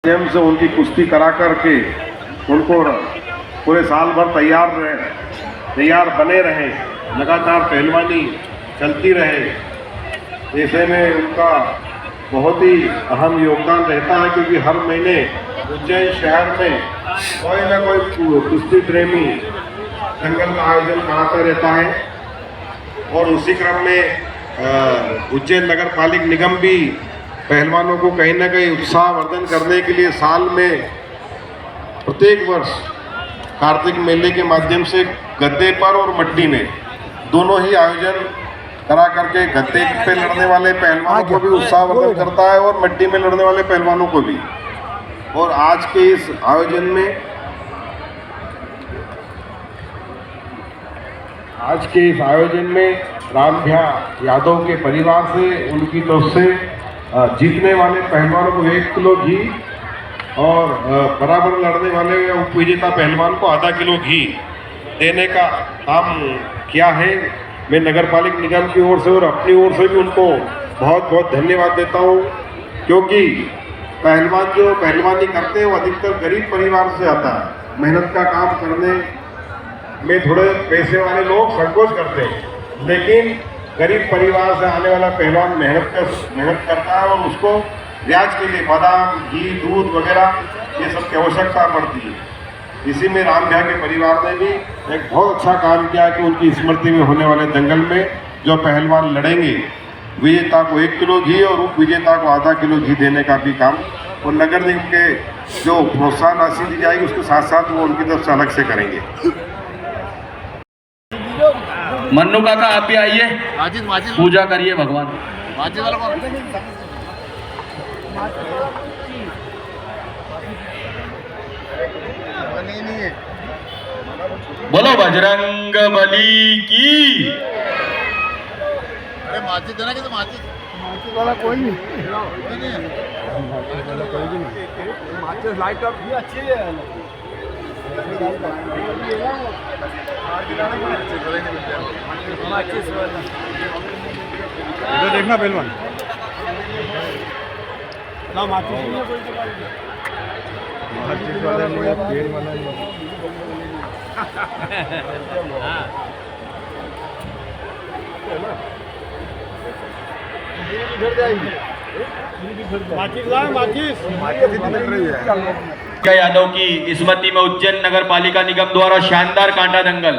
माध्यम से उनकी कुश्ती करा करके उनको पूरे साल भर तैयार बने रहे, लगातार पहलवानी चलती रहे। ऐसे में उनका बहुत ही अहम योगदान रहता है, क्योंकि हर महीने उज्जैन शहर में कोई ना कोई कुश्ती प्रेमी दंगल का आयोजन कराता रहता है। और उसी क्रम में उज्जैन नगर पालिक निगम भी पहलवानों को कहीं ना कहीं उत्साहवर्धन करने के लिए साल में प्रत्येक वर्ष कार्तिक मेले के माध्यम से गद्दे पर और मट्टी में दोनों ही आयोजन करा करके गद्दे पे लड़ने वाले पहलवानों को भी उत्साहवर्धन करता है और मट्टी में लड़ने वाले पहलवानों को भी। और आज के इस आयोजन में रामभ्या यादव के परिवार से, उनकी तरफ से जीतने वाले पहलवानों को 1 किलो घी और बराबर लड़ने वाले उप विजेता पहलवान को आधा किलो घी देने का काम किया है। मैं नगर पालिक निगम की ओर से और अपनी ओर से भी उनको बहुत बहुत धन्यवाद देता हूँ, क्योंकि पहलवान जो पहलवानी करते हैं वो अधिकतर गरीब परिवार से आता है। मेहनत का काम करने में थोड़े पैसे वाले लोग संकोच करते हैं, लेकिन गरीब परिवार से आने वाला पहलवान मेहनत करता है और उसको ब्याज के लिए बादाम, घी, दूध वगैरह ये सब की आवश्यकता पड़ती है। इसी में रामभ्या के परिवार ने भी एक बहुत अच्छा काम किया कि उनकी स्मृति में होने वाले दंगल में जो पहलवान लड़ेंगे, विजेता को 1 किलो घी और उप विजेता को आधा किलो घी देने का भी काम और नगर निगम के जो प्रोत्साहन राशि दी जाएगी उसके साथ साथ वो उनकी तरफ से अलग से करेंगे। मन्नू काका आप भी आइए, पूजा करिए भगवान। बोलो बजरंग बली की। अरे माचिस देना कि तो माचिस वाला कोई नहीं माचिस लाइट अप भी अच्छी है। इधर देखना पहलवान ना, माचिस वाला नहीं है, पेड़ वाला नहीं है। यादव की स्मृति में उज्जैन नगर पालिका निगम द्वारा शानदार कांटा दंगल।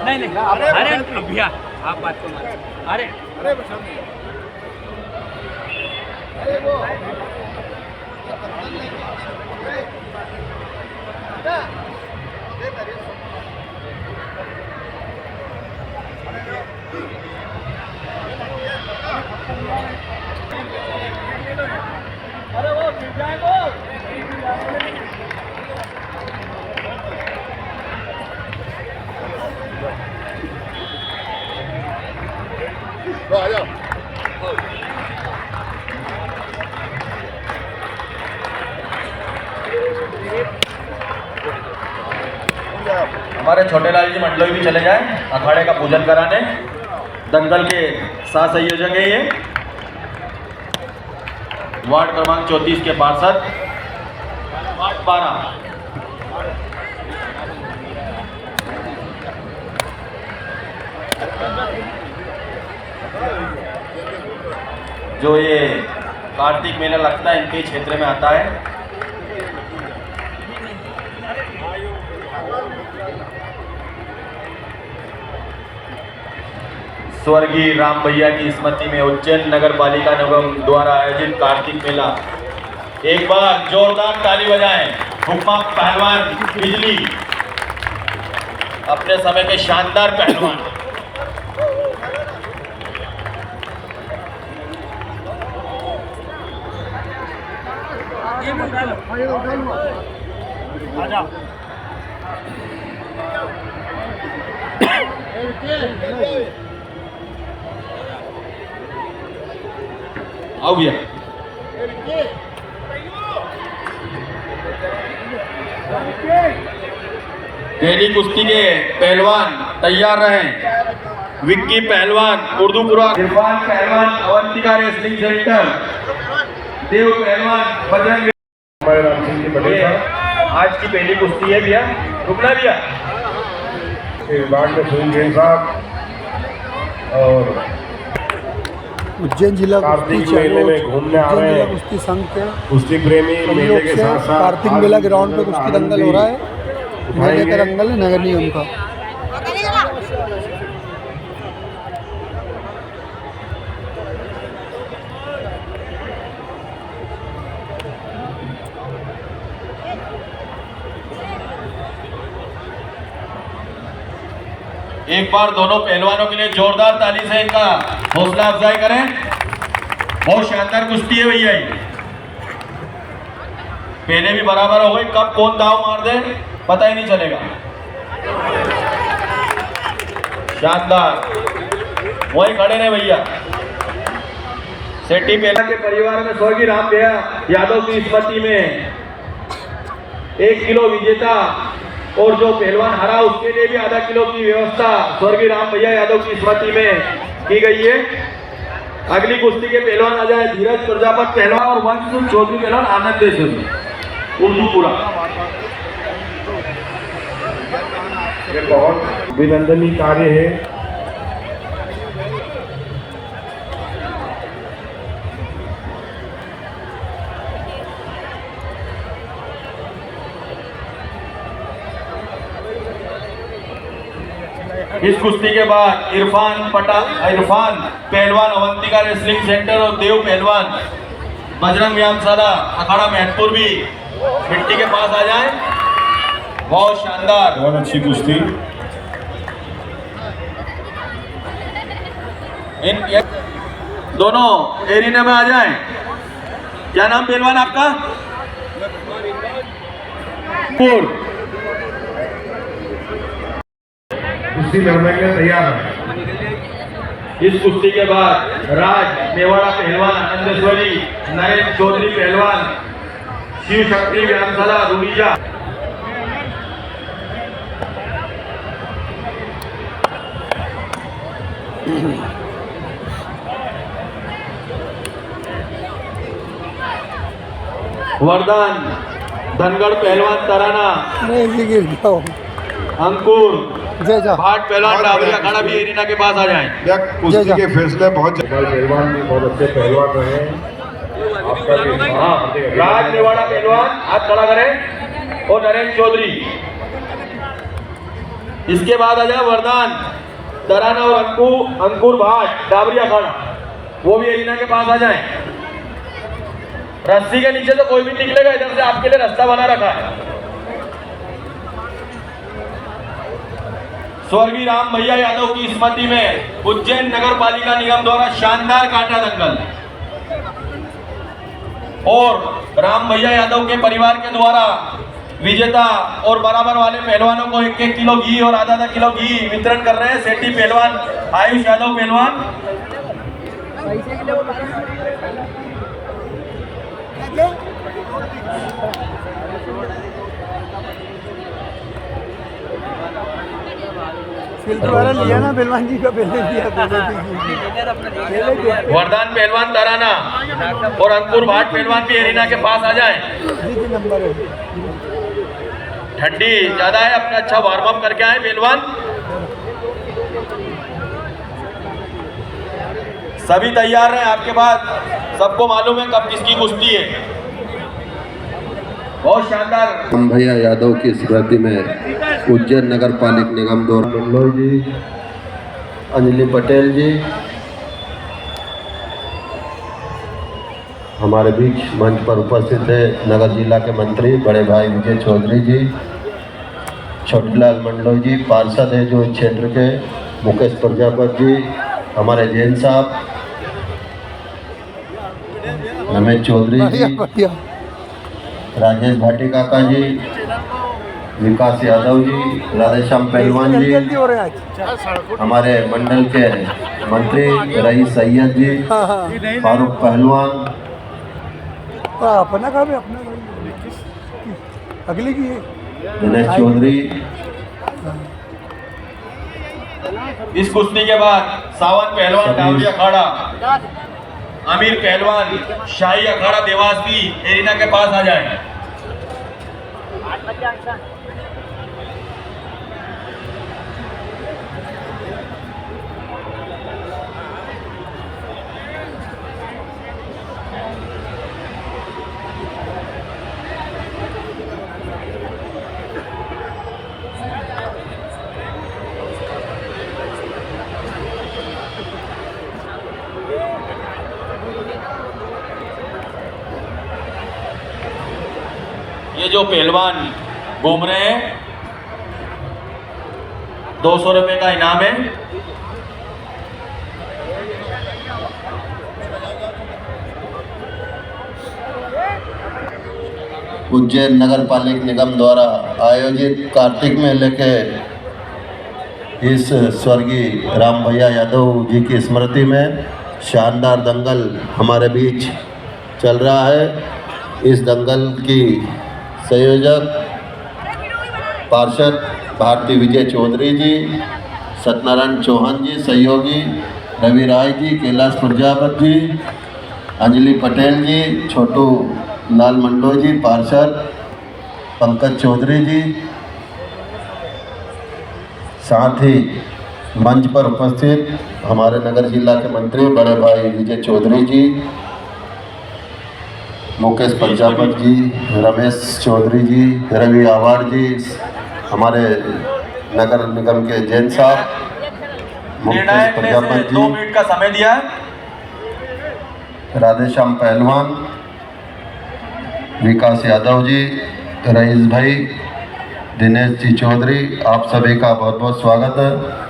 नहीं अरे भैया आप बात को अरे वो गिर जाएगा। हमारे छोटे लाल जी मंडलोई भी चले जाए अखाड़े का पूजन कराने। दंगल के साथ संयोजक है ये वार्ड क्रमांक 34 के पार्षद वार्ड 12। जो ये कार्तिक मेला लगता है इनके क्षेत्र में आता है। स्वर्गीय राम भैया की स्मृति में उज्जैन नगर पालिका निगम द्वारा आयोजित कार्तिक मेला। एक बार जोरदार ताली बजाएं। हुक्मा पहलवान बिजली अपने समय के शानदार पहलवान। ये आओ भैया। पहली कुश्ती के पहलवान तैयार रहें। विक्की पहलवान उर्दूपुरा, इरफान पहलवान अवंतिका रेसलिंग सेंटर, देव पहलवान बजरंग। हमारे राम सिंह जी बड़े ये आज की पहली कुश्ती है भैया, रुकना भैया। के विभाग में सुनील जैन साहब और उज्जैन जिला कुश्ती कार्तिक मेले में घूमने आ रहे हैं। कुश्ती संघ के कुश्ती प्रेमी मेले के साथ साथ कार्तिक मेला ग्राउंड पे कुश्ती दंगल हो रहा है। मेले का दंगल है नगर निगम का। एक बार दोनों पहलवानों के लिए जोरदार ताली से इनका हौसला अफजाई करें। बहुत शानदार कुश्ती है भैया ये। पहले भी बराबर हो गई, कब कौन दाव मार दे पता ही नहीं चलेगा। शानदार, वही खड़े रहे भैया। सेठी पहला के परिवार में स्वर्गीय राम भैया यादव की स्मृति में 1 किलो विजेता और जो पहलवान हरा उसके लिए भी आधा किलो की व्यवस्था स्वर्गीय राम भैया यादव की स्मृति में की गई है। अगली कुश्ती के पहलवान आ जाए धीरज प्रजापत पहलवान और वंश चौधरी पहलवान आनंद देशोरी उर्दूपुरा। ये बहुत अभिनंदनीय कार्य है। इस कुश्ती के बाद इरफान पहलवान अवंतिका रेसलिंग सेंटर और देव पहलवान बजरंग व्यायामशाला अखाड़ा महतपुर भी मिट्टी के पास आ जाए। बहुत शानदार, बहुत अच्छी कुश्ती। दोनों एरिना में आ जाएं। क्या नाम पहलवान आपका? कुश्ती लड़ने के लिए तैयार है। इस कुश्ती के बाद राज मेवाड़ा पहलवान आनंदेश्वरी, नरेंद्र चौधरी पहलवान शिव शक्ति व्यायामशाला रूड़ीजा। वरदान धनगढ़ पहलवान तराना, अंकुर भाट पहलवान डाबरिया अखाड़ा भी एरिना के पास आ जाएं। यह कुश्ती के फैसले बहुत पहलवान भी बहुत अच्छे पहलवान रहे हैं। आपका भी हाँ, राज मेवाड़ा पहलवान हाथ खड़ा करें और नरेंद्र चौधरी। इसके बाद आ जाए वरदान तराना और अंकुर भाट डाबरिया अखाड़ा, वो भी एरिना के पास आ जाएं। रस्सी के नीचे तो कोई भी निकलेगा, इधर से आपके लिए रास्ता बना रखा है। स्वर्गीय राम भैया यादव की स्मृति में उज्जैन नगर पालिका निगम द्वारा शानदार कांटा दंगल और राम भैया यादव के परिवार के द्वारा विजेता और बराबर वाले पहलवानों को 1-1 किलो घी और आधा किलो घी वितरण कर रहे हैं। सेठी पहलवान आयुष यादव पहलवान। लिया ना पहलवान जी का पहले दिया। वरदान पहलवान तराना और अंकुर भाट पहलवान भी एरिना के पास आ जाएं। नंबर है। ठंडी ज्यादा है, अपना अच्छा वार्म अप करके आए पहलवान। सभी तैयार हैं आपके बाद, सबको मालूम है कब किसकी कुश्ती है। बहुत शानदार। राम भैया यादव की स्मृति में उज्जैन नगर पालिका निगम द्वारा मंडलोई जी, अंजलि पटेल जी हमारे बीच मंच पर उपस्थित है। नगर जिला के मंत्री बड़े भाई विजय चौधरी जी, छोटीलाल मंडलोई जी, पार्षद है जो इस क्षेत्र के मुकेश प्रजापति जी, हमारे जैन साहब, रमेश चौधरी जी, राजेश भाटी काका जी, विकास यादव जी, राधेश्याम पहलवान जल्दी जी, जल्दी हो रहे हैं आज। हमारे मंडल के मंत्री रईस सैयद जी, हाँ हाँ फारूक पहलवान, अपना का भी अपना अगली की है। दिनेश चौधरी, इस कुश्ती के बाद सावन पहलवान डावरी अखाड़ा, आमिर पहलवान शाही अखाड़ा देवास भी एरिना के पास आ जाए। ये जो पहलवान घूम रहे हैं 200 रुपए का इनाम है। उज्जैन नगर पालिक निगम द्वारा आयोजित कार्तिक मेले के इस स्वर्गीय राम भैया यादव जी की स्मृति में शानदार दंगल हमारे बीच चल रहा है। इस दंगल की संयोजक पार्षद भारती विजय चौधरी जी, सत्यनारायण चौहान जी, सहयोगी रवि राय जी, कैलाश प्रजापति जी, अंजलि पटेल जी, छोटू लाल मंडो जी, पार्षद पंकज चौधरी जी, साथ ही मंच पर उपस्थित हमारे नगर जिला के मंत्री बड़े भाई विजय चौधरी जी, मुकेश प्रजापति जी, रमेश चौधरी जी, रवि आवाड़ जी, हमारे नगर निगम के जैन साहब, मुकेश निर्णायक ने प्रजापति 2 मिनट का समय दिया है। राधेश्याम पहलवान, विकास यादव जी, रईस भाई, दिनेश जी चौधरी, आप सभी का बहुत बहुत स्वागत है।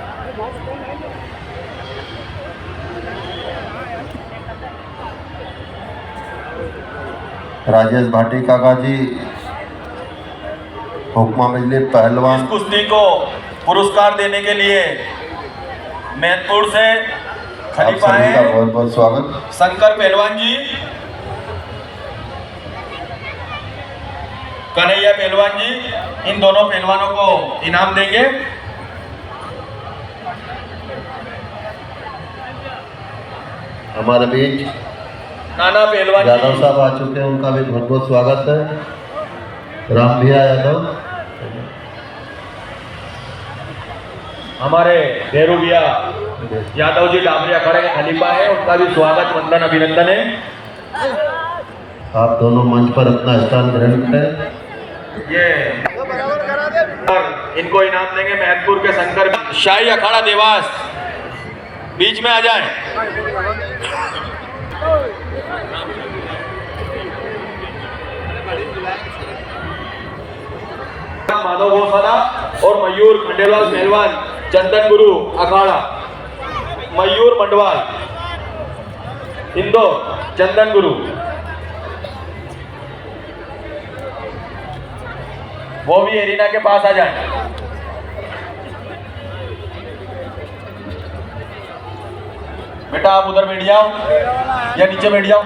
राजेश भाटी काका जी, हुक्मा बिजली पहलवान, इस कुश्ती को पुरस्कार देने के लिए मैनपुर से आप खलीफा सभी का है बहुत बहुत स्वागत। शंकर पहलवान जी, कन्हैया पहलवान जी, इन दोनों पहलवानों को इनाम देंगे। हमारे बीच नाना पहलवान यादव जी, साहब आ चुके हैं, उनका भी बहुत बहुत स्वागत है। राम भैया यादव, हमारे देरू भैया यादव जी डाबरी अखाड़े के खलीफा है, उनका भी स्वागत वंदन अभिनंदन है। आप दोनों मंच पर अपना स्थान ग्रहण करें। ये और इनको इनाम देंगे मैनपुर के शंकर शाही अखाड़ा देवास, बीच में आ जाए। माधव गौशाला और मयूर खंडेलवाल पहलवान चंदन गुरु अखाड़ा, मयूर मंडवाल इंदौर चंदन गुरु, वो भी एरिना के पास आ जाए। बेटा आप उधर बैठ जाओ या नीचे बैठ जाओ।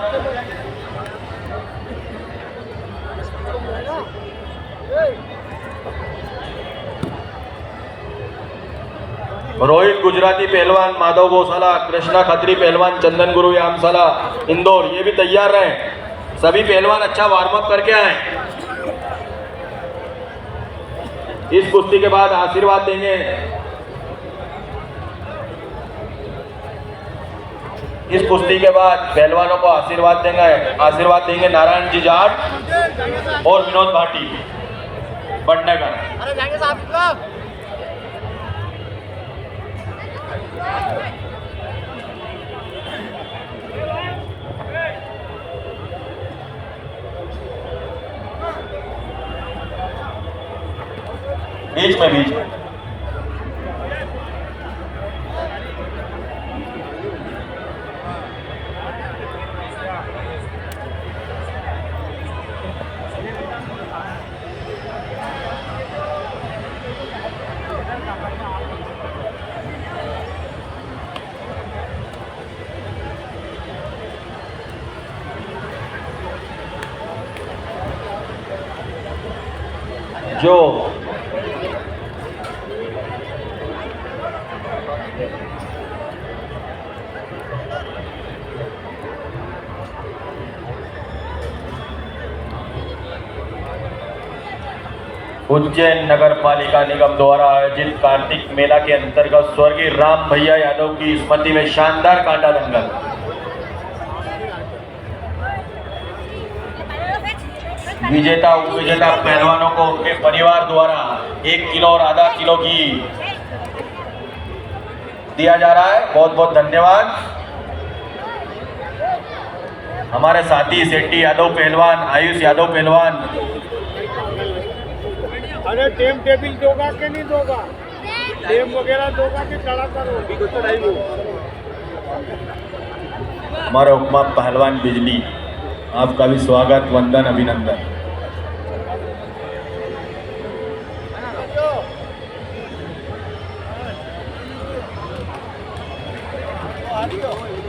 रोहित गुजराती पहलवान माधव गौशाला, कृष्णा खत्री पहलवान चंदन गुरु यामशाला इंदौर, ये भी तैयार रहे। सभी पहलवान अच्छा वार्म अप करके आए। इस कुश्ती के बाद आशीर्वाद देंगे। इस कुश्ती के बाद पहलवानों को आशीर्वाद देंगे नारायण जी जाट और विनोद भाटी बटनगर। अरे जाएंगे साहब। बीच में जो उज्जैन नगर पालिका निगम द्वारा आयोजित कार्तिक मेला के अंतर्गत स्वर्गीय राम भैया यादव की स्मृति में शानदार कांटा दंगल। विजेता उपविजेता पहलवानों को उनके परिवार द्वारा 1 किलो और आधा किलो की दिया जा रहा है। बहुत बहुत धन्यवाद। हमारे साथी सेट्टी यादव पहलवान, आयुष यादव पहलवान, अरे टेम टेबिल दोगा कि नहीं दोगा? टेम वगैरह दोगा कि खड़ा करो? हमारे उपमा पहलवान बिजली, आपका भी स्वागत, वंदन, अभिनंदन।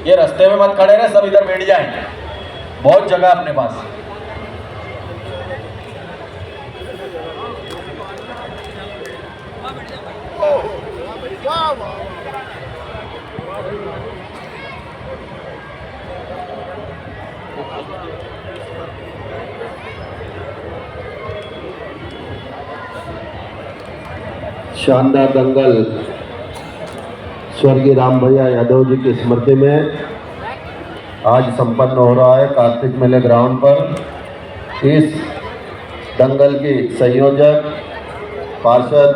ये रास्ते में मत खड़े रहे, सब इधर बैठ जाएं, बहुत जगह अपने पास। शानदार दंगल स्वर्गीय राम भैया यादव जी की स्मृति में आज संपन्न हो रहा है कार्तिक मेले ग्राउंड पर। इस दंगल की संयोजक पार्षद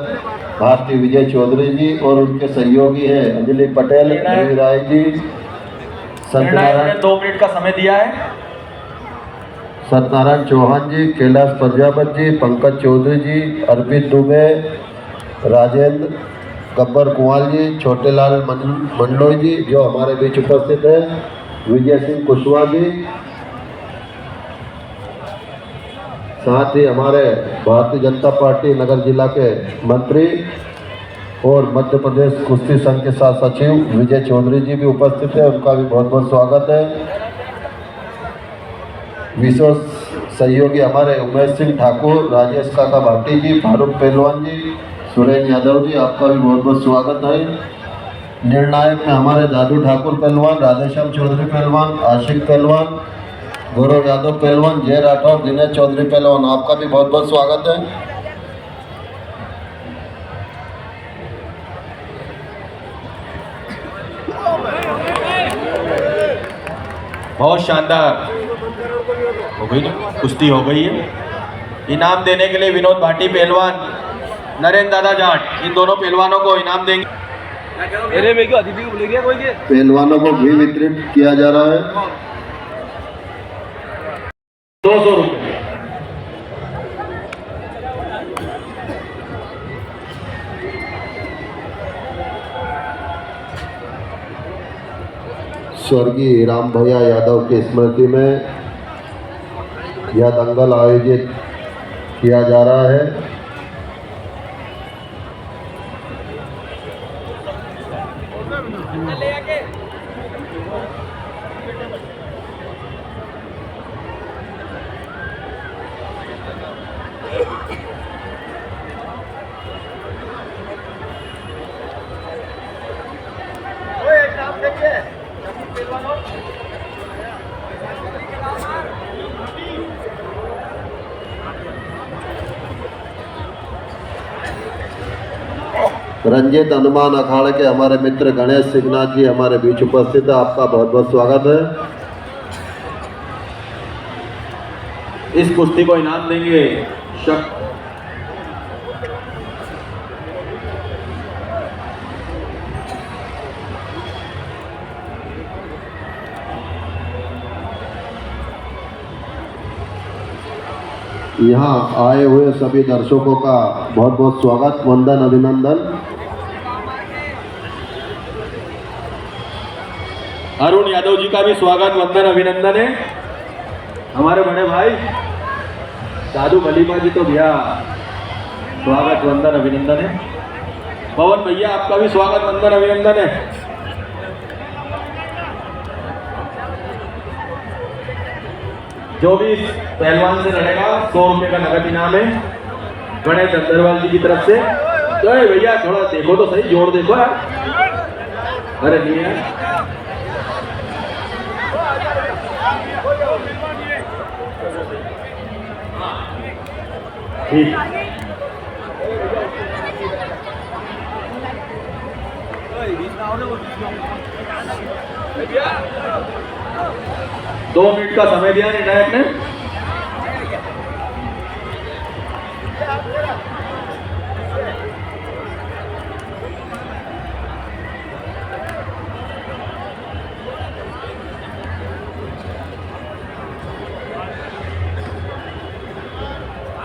भारती विजय चौधरी जी और उनके सहयोगी हैं अंजलि पटेल, रवि राय जी, सत्यनारायण 2 मिनट का समय दिया है। सत्यनारायण चौहान जी, कैलाश प्रजापति जी, पंकज चौधरी जी, अर्पित दुबे, राजेंद्र गब्बर कुंवाल जी, छोटेलाल मंडलोई जी जो हमारे बीच उपस्थित है, विजय सिंह कुशवाहा जी, साथ ही हमारे भारतीय जनता पार्टी नगर जिला के मंत्री और मध्य प्रदेश कुश्ती संघ के साथ सचिव विजय चौधरी जी भी उपस्थित है, उनका भी बहुत बहुत स्वागत है। विशेष सहयोगी हमारे उमेश सिंह ठाकुर, राजेश काका भाटी जी, फारूक पहलवान जी, सुरेश यादव जी, आपका भी बहुत बहुत स्वागत है। निर्णायक में हमारे दादू ठाकुर पहलवान, राधेश्याम चौधरी पहलवान, आशिक पहलवान, गौरव यादव पहलवान, जय राठौर, दिनेश चौधरी पहलवान, आपका भी बहुत बहुत स्वागत है। बहुत शानदार हो गई ना, कुश्ती हो गई है। इनाम देने के लिए विनोद भाटी पहलवान, नरेंद्र दादा जाट, इन दोनों पहलवानों को इनाम देंगे। पहलवानों को भी वितरित किया जा रहा है 200 रुपये। स्वर्गीय राम भैया यादव की स्मृति में यह दंगल आयोजित किया जा रहा है। रंजित हनुमान अखाड़े के हमारे मित्र गणेश सिंहनाथ जी हमारे बीच उपस्थित है, आपका बहुत बहुत स्वागत है। इस कुश्ती को इनाम देंगे यहाँ आए हुए सभी दर्शकों का बहुत बहुत स्वागत, वंदन, अभिनंदन। अरुण यादव जी का भी स्वागत, वंदन, अभिनंदन है। हमारे बड़े भाई साधु मलिमा जी तो भैया स्वागत, वंदन, अभिनंदन है। पवन भैया आपका भी स्वागत, वंदन, अभिनंदन है। जो भी पहलवान से लड़ेगा 100 रुपये का नगद इनाम है। गणेश अंदरवाल जी की तरफ से। तो भैया थोड़ा देखो तो सही, जोड़ देखो यार। अरे नहीं यार, ठीक। दो मिनट का समय दिया निर्णायक ने।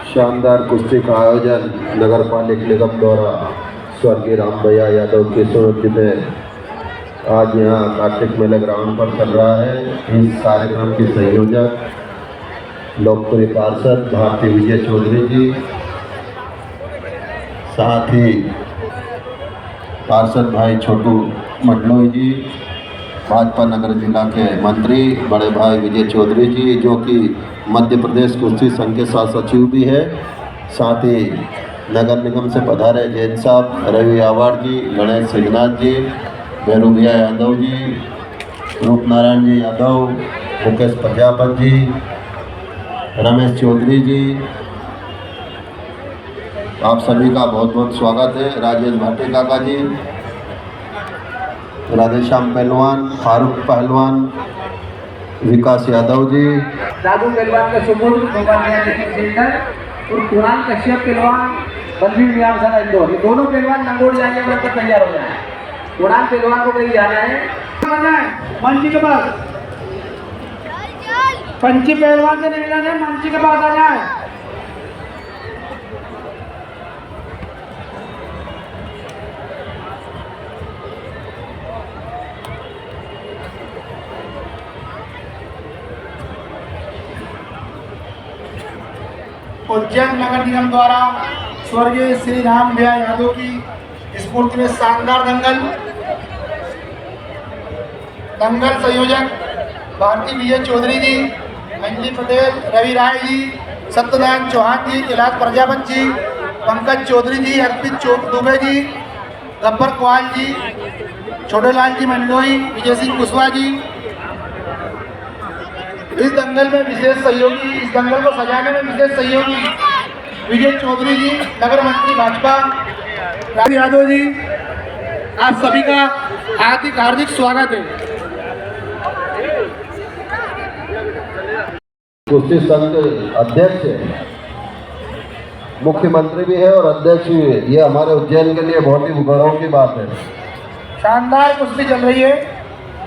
शानदार कुश्ती का आयोजन नगर पालिक निगम द्वारा स्वर्गीय राम भैया यादव की स्मृति में आज यहाँ कार्तिक मेले ग्राउंड पर चल रहा है। इस कार्यक्रम के संयोजक लोकप्रिय पार्षद भारती विजय चौधरी जी, साथ ही पार्षद भाई छोटू मंडलोई जी, भाजपा नगर जिला के मंत्री बड़े भाई विजय चौधरी जी, जो कि मध्य प्रदेश कुश्ती संघ के सह सचिव भी है, साथ ही नगर निगम से पधारे जैन साहब, रवि आवाड़ जी, गणेश सिंहनाथ जी, भैरू भैया यादव जी, रूपनारायण जी यादव, मुकेश प्रजापति जी, रमेश चौधरी जी, आप सभी का बहुत बहुत स्वागत है। राजेश भाटी काका जी, राधेश्याम पहलवान, फारूक पहलवान, विकास यादव जी, दादू पहलवान का सुपुत्र सेंटर और कुणाल कश्यप पहलवान बलवीर नियामसाना इंदौर, ये दोनों पहलवान नंगोड़ जाने पर तैयार हो जाए। कुणाल पहलवान को कहीं जाना है, मंची के पास, पंची पहलवान से निवेदन है मंची के पास आ जाए। उज्जैन नगर निगम द्वारा स्वर्गीय श्री राम भैया यादव की स्फूर्ति में शानदार दंगल संयोजक भारती विजय चौधरी जी, अंजलि पटेल, रवि राय जी, सत्यनारायण चौहान जी, कैलाश प्रजापति जी, पंकज चौधरी जी, अर्पित दुबे जी, गब्बर कुआल जी, छोटेलाल जी मंडलोई, विजय सिंह कुशवाहा जी, इस दंगल में विशेष सहयोगी, इस दंगल को सजाने में विशेष सहयोगी विजय चौधरी जी, नगर मंत्री भाजपा राम यादव जी, आप सभी का हार्दिक स्वागत है। कुश्ती संघ अध्यक्ष है, मुख्यमंत्री भी है और अध्यक्ष भी है। ये हमारे उज्जैन के लिए बहुत ही गौरव की बात है। शानदार कुश्ती चल रही है।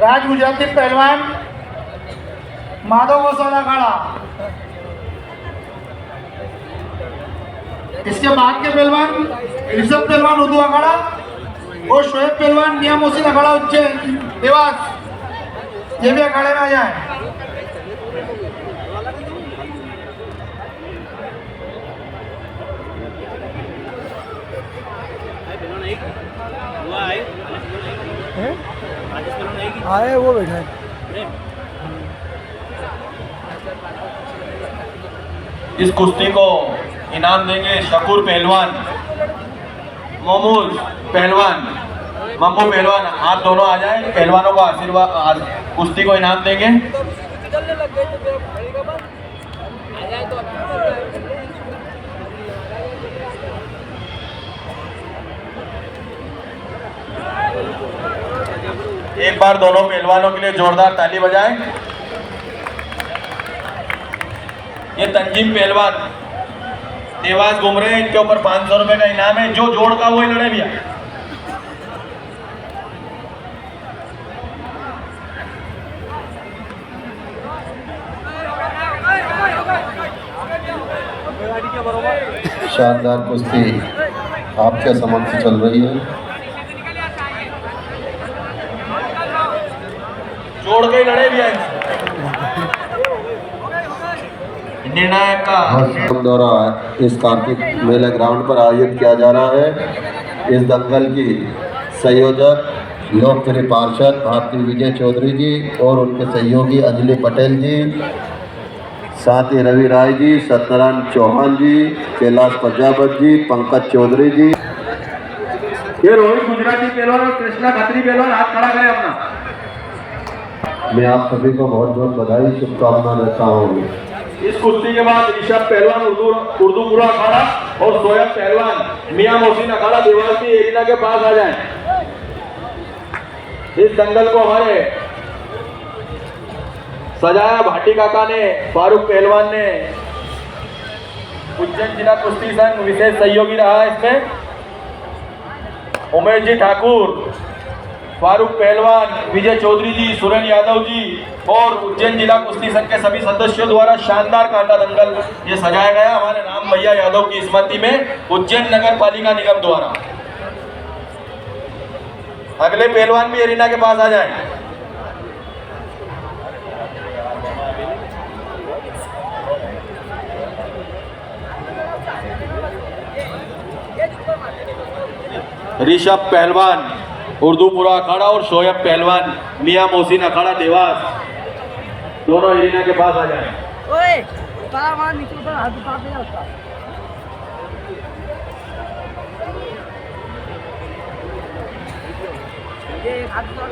राज गुजराती पहलवान माधव गोसाला अखाड़ा, इसके बाद के पहलवान ऋषभ पहलवान उर्दू अखाड़ा और शोएब पहलवान मियां मोहसिन अखाड़ा उज्जैन देवास, ये भी अखाड़े में आ जाए। आए वो बैठा है। इस कुश्ती को इनाम देंगे शकूर पहलवान, मोमूज पहलवान, मम्मू पहलवान, आप दोनों आ जाए। पहलवानों को आशीर्वाद, कुश्ती को इनाम देंगे। एक बार दोनों पहलवानों के लिए जोरदार ताली बजाएं। ये तंजीम पहलवान देवास घूम रहे हैं, इनके ऊपर 500 रुपए का इनाम है। जो जोड़ का वही लड़े भैया। शानदार कुश्ती आपके समक्ष चल रही है। जोड़ के ही लड़े भैया। निर्णायक का द्वारा इस कार्तिक मेले ग्राउंड पर आयोजित किया जा रहा है। इस दंगल की संयोजक लोकप्रिय पार्षद भारती विजय चौधरी जी और उनके सहयोगी अंजलि पटेल जी, साथ ही रवि राय जी, सत्यनारायण चौहान जी, कैलाश प्रजापत जी, पंकज चौधरी जी। ये रोहित गुजराती पहलवान और कृष्णा खत्री पहलवान हाथ खड़ा करें अपना। मैं आप सभी को बहुत बहुत बधाई शुभकामना देता हूँ। इस कुश्ती के बाद ऋषभ पहलवान उर्दूपुरा अखाड़ा और सोयब पहलवान मियां मोहसिन अखाड़ा देवाल की एरिना के पास आ जाएं। इस दंगल को हमारे सजाया भाटी काका ने, फारूक पहलवान ने, उज्जैन जिला कुश्ती संघ विशेष सहयोगी रहा इसमें उमेश जी ठाकुर, फारूक पहलवान, विजय चौधरी जी, सुरेन यादव जी और उज्जैन जिला कुश्ती संघ के सभी सदस्यों द्वारा शानदार कांटा दंगल ये सजाया गया हमारे राम भैया यादव की स्मृति में उज्जैन नगर पालिका निगम द्वारा। अगले पहलवान भी एरिना के पास आ जाए। ऋषभ पहलवान उर्दूपुरा अखाड़ा और शोएब पहलवान मियां मोहसिन अखाड़ा देवास दोनों एरिना के पास आ जाएं। ओए तारा मार नीचे उतर हाथ उठा दे उसका। ये हाथ उतार।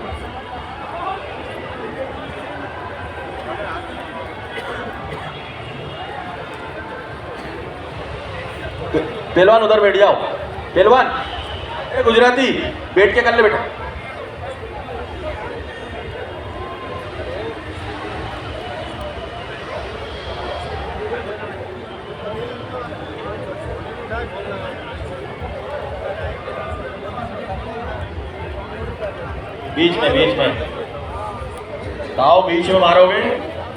पहलवान उधर बैठ जाओ। पहलवान ए गुजराती बैठ के कर ले बेटा। बीच में आओ, बीच में मारोगे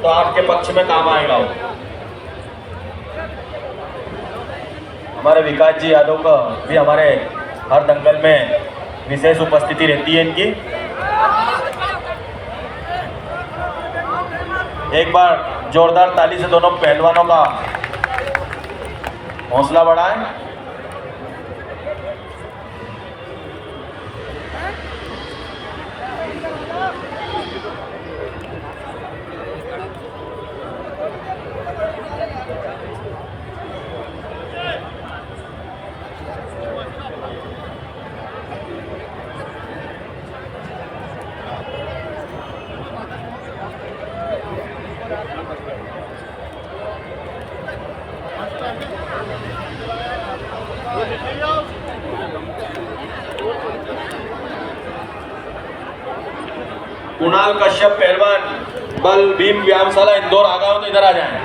तो आपके पक्ष में काम आएगा। हमारे विकास जी यादव का भी हमारे हर दंगल में विशेष उपस्थिति रहती है इनकी। एक बार जोरदार ताली से दोनों पहलवानों का हौसला बढ़ाएं। कुणाल कश्यप पहलवान बल भीम व्यायामशाला इंदौर आ गए हो तो इधर आ जाएं।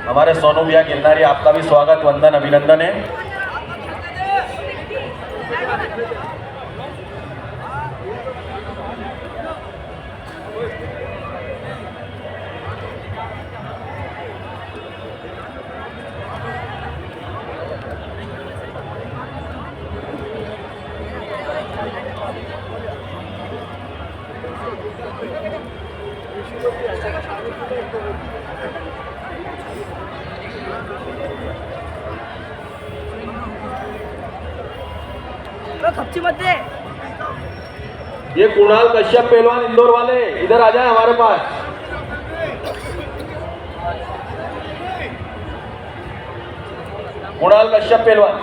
हमारे सोनू भैया गिरनारी, आपका भी स्वागत, वंदन, अभिनंदन है। खपची मत दे। ये कुणाल कश्यप पहलवान इंदौर वाले इधर आ जाए हमारे पास। कुणाल कश्यप पहलवान,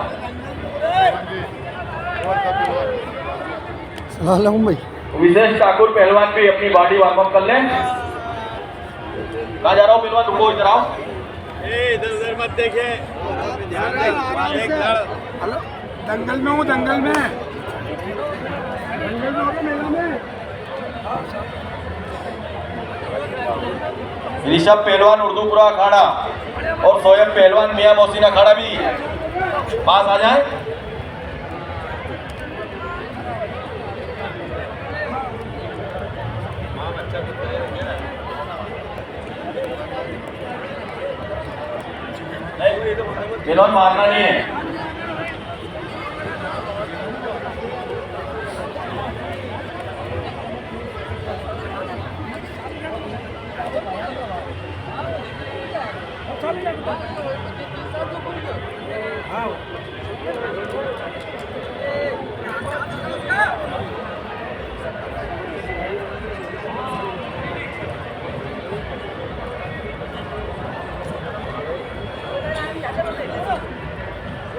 सलाम भाई। विशेष ठाकुर पहलवान भी अपनी बॉडी वार्म अप कर लें। कहाँ जा रहा हूँ पहलवान, रुको इधर आओ। इधर मत देखे, दंगल में हूँ, दंगल में ऋषभ पहलवान उर्दूपुरा अखाड़ा और सोयब पहलवान मियां मोहसिन अखाड़ा भी पास आ जाए। पहलवान मारना नहीं है।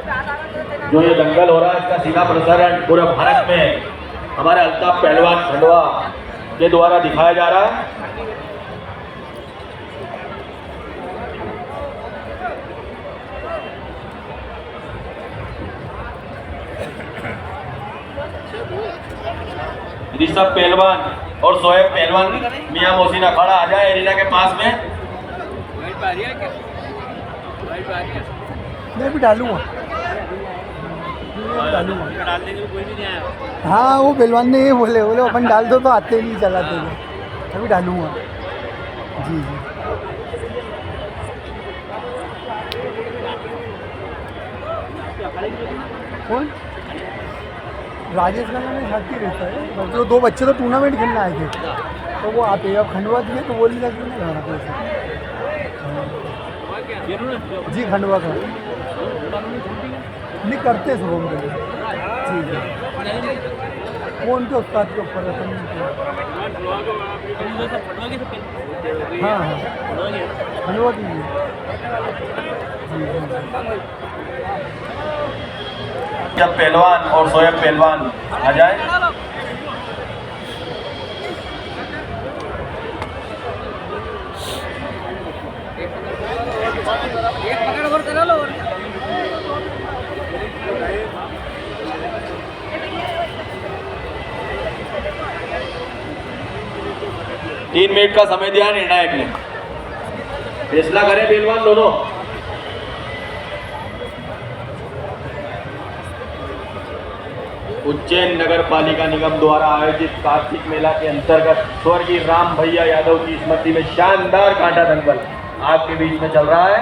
जो ये दंगल हो रहा है इसका सीधा प्रसारण पूरे भारत में हमारे अल्ताफ पहलवान खंडवा के द्वारा दिखाया जा रहा है। ऋषभ पहलवान और सोएब पहलवान मियां मोहसिन अखाड़ा आ जाए एरिना के पास में। मैं भी डालूंगा। डाल देंगे कोई भी नहीं आया। हाँ वो पहलवान ने ये बोले अपन डाल दो तो आते नहीं चलाते थे, अभी डालूंगा। जी जी कौन? राजेश का मैंने साथ ही रहता है, बल्कि वो 2 बच्चे तो टूर्नामेंट खेलने आए थे तो वो आते अब खंडवा दिए तो बोल नहीं सकते नहीं रहा पैसा। जी खंडवा का नहीं करते सुबह में। जी जी वो उनके उस्ताद के ऊपर है। हाँ हाँ खंडवा की जी जब पहलवान और सोएब पहलवान आ जाए। एक पकड़ और करा लो। 3 मिनट का समय दिया निर्णायक ने, फैसला करें पहलवान दोनों। उज्जैन नगर पालिका निगम द्वारा आयोजित कार्तिक मेला के अंतर्गत स्वर्गीय राम भैया यादव की स्मृति में शानदार कांटा दंगल आपके बीच में चल रहा है।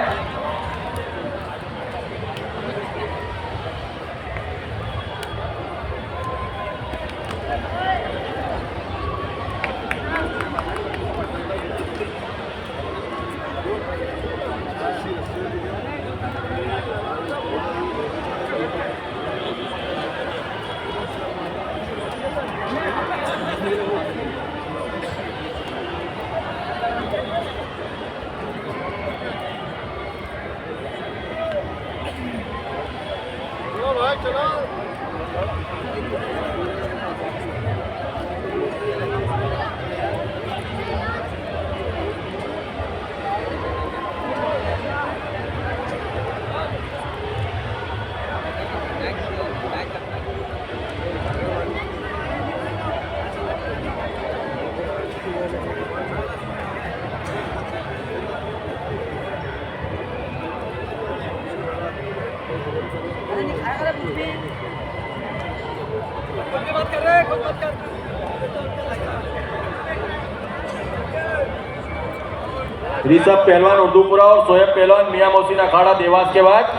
ऋषभ पहलवान उर्दूपुरा और सोएब पहलवान मियां मोहसिन अखाड़ा देवास के बाद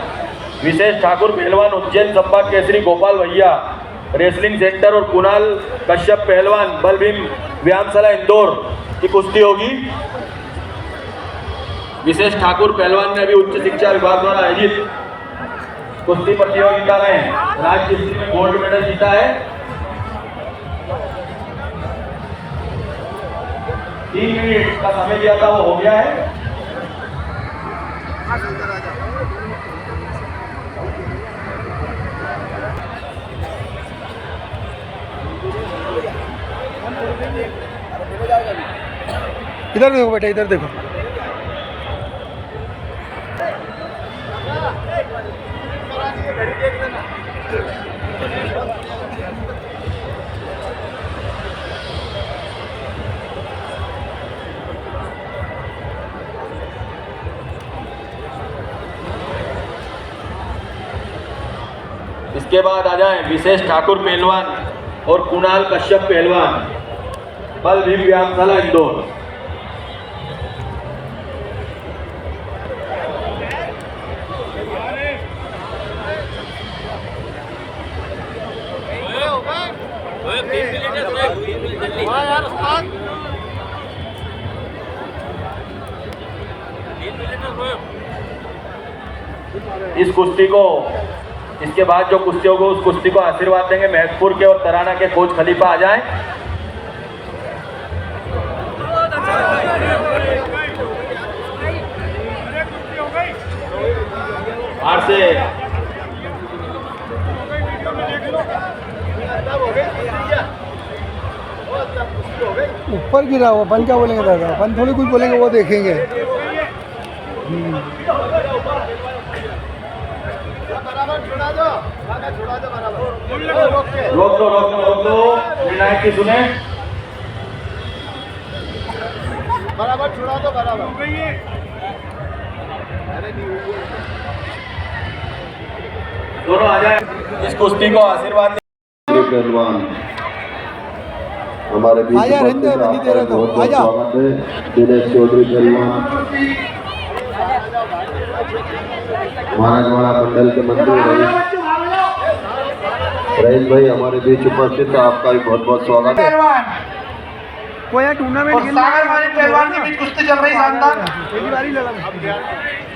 विशेष ठाकुर पहलवान उज्जैन संभाग केसरी गोपाल भैया रेसलिंग सेंटर और कुणाल कश्यप पहलवान बलभीम व्यायामशाला इंदौर की कुश्ती होगी। विशेष ठाकुर पहलवान ने अभी उच्च शिक्षा विभाग द्वारा आयोजित कुश्ती प्रतियोगिता में राज्य स्तरीय में गोल्ड मेडल जीता है। 3 मिनट का समय दिया था वो हो गया है। इधर देखो बेटा, इधर देखो। इसके बाद आ जाए विशेष ठाकुर पहलवान और कुणाल कश्यप पहलवान बलभीम व्यायामशाला इंदौर। इस कुश्ती को, इसके बाद जो कुश्ती होगी उस कुश्ती को आशीर्वाद देंगे महकपुर के और तराना के कोच खलीफा आ जाएं। बाहर से ऊपर गिरा हुआ, अपन क्या बोलेंगे दादा, अपन थोड़ी कुछ बोलेंगे, वो देखेंगे। रोक दो विनायक की सुने। बराबर छुड़ा दो, बराबर दोनों आ जाए, इस कुश्ती को आशीर्वाद। पहलवान हमारे बीच आजा, उपस्थित रहने दे, हैं। बनी दे रहे तो, बहुत बहुत आजा। स्वागत है दिनेश चौधरी पहलवान, महाराजवाड़ा मंडल के मंत्री रईस भाई हमारे बीच उपस्थित है, आपका भी बहुत बहुत स्वागत है। पहलवान कोई यहाँ टूर्नामेंट और सागर वाली पहलवान के बीच कुश्ती चल रही शानदार। पहली बार ही लगा।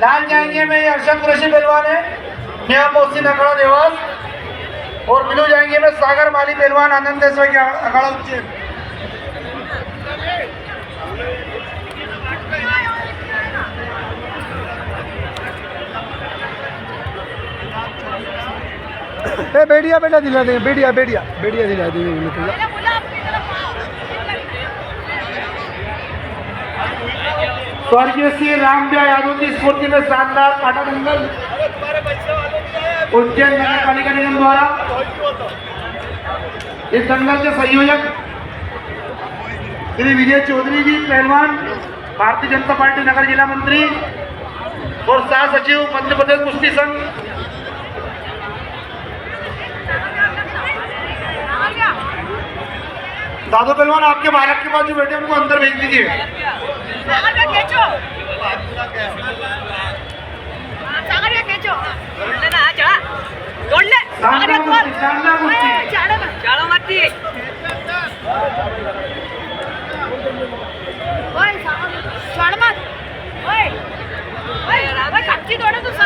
लाल जाएंगे में अर्शद कुरैशी पहलवान है, मियां मोहसिन अखाड़ा देवास, और ब्लू जाएंगे में सागर माली पहलवान आनंद देशवा के अखाड़ा उच्चैन। ए बेटिया बेटा दिला देंगे, बेटिया बेटिया बेटिया दिला देंगे उन्हें तो। स्वर्गीय श्री रामब्या यादव की स्फूर्ति में शानदार काटा दंगल उज्जैन नगर पालिका निगम द्वारा। इस दंगल के संयोजक श्री विजय चौधरी जी पहलवान, भारतीय जनता पार्टी नगर जिला मंत्री और सह सचिव मध्य प्रदेश कुश्ती संघ। दादू पहलवान आपके बालक के पास जो बैठे उनको अंदर भेज दीजिए।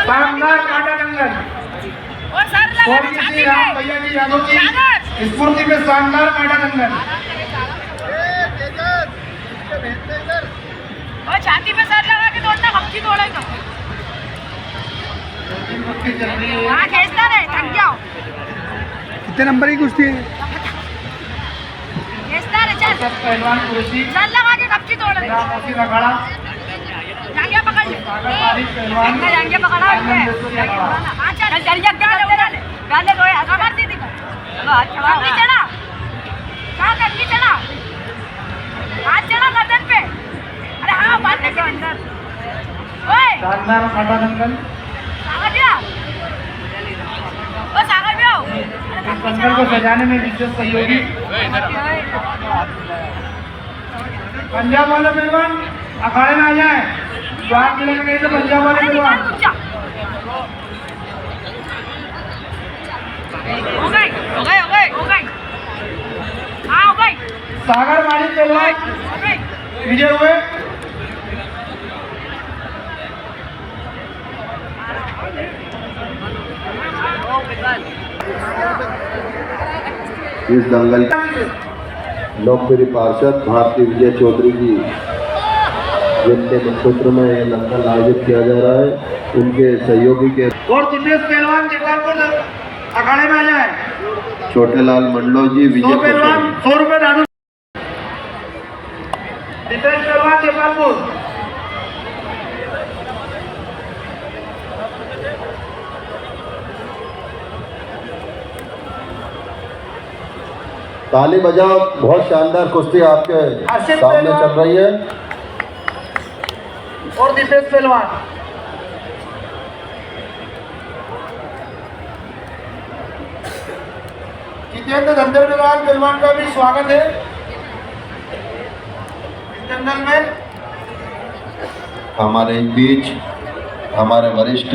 शानदार काटा दंगल स्वर्गीय श्री राम भैया जी यादव की स्फूर्ति में शानदार काटा दंगल। छाती पे सर लगा के तोड़ना, हक्की तोड़ेगा। हाँ खींचता रहे, थक जाओ। कितने नंबर की कुश्ती है? खींचता रहे, चल पहलवान कुरैशी सर लगा के हक्की तोड़ेगा। मोहसिन अखाड़ा जांघिया पकड़ ले, पहलवान जांघिया पकड़ा है। हाँ चल जरिया गाले दो है, कमर दीदी को चलो हाथ चढ़ा, कंगी चढ़ा, कहाँ कंगी चढ़ा, हाथ चढ़ा गर्दन पे। अरे हाँ बांधने के अंदर। ओए शानदार काटा दंगल। सागर भैया, ओ सागर भैया, इस दंगल को सजाने में विशेष सहयोगी पंजाब वाले पहलवान अखाड़े में आ जाए। बाहर जिले में गए तो पंजाब वाले पहलवान हो गई हो गई हो गई हो गई, हाँ हो गई, सागर माली पहलवान हो गई। विजय हुए। इस दंगल लोकप्रिय पार्षद भारती विजय चौधरी जी जिनके नेतृत्व में यह दंगल आयोजित किया जा रहा है, उनके सहयोगी के और दिनेश पहलवान जगदालपुर अखाड़े में आ जाए। छोटेलाल मंडलो जी, 100 विजय पहलवान 100 रुपए दादू। दिनेश पहलवान जगदालपुर। ताली बजाओ, बहुत शानदार कुश्ती आपके सामने चल रही है। और दीपेश पहलवान जितेंद्र धंधेलाल पहलवान का भी स्वागत है जंगल में। हमारे बीच हमारे वरिष्ठ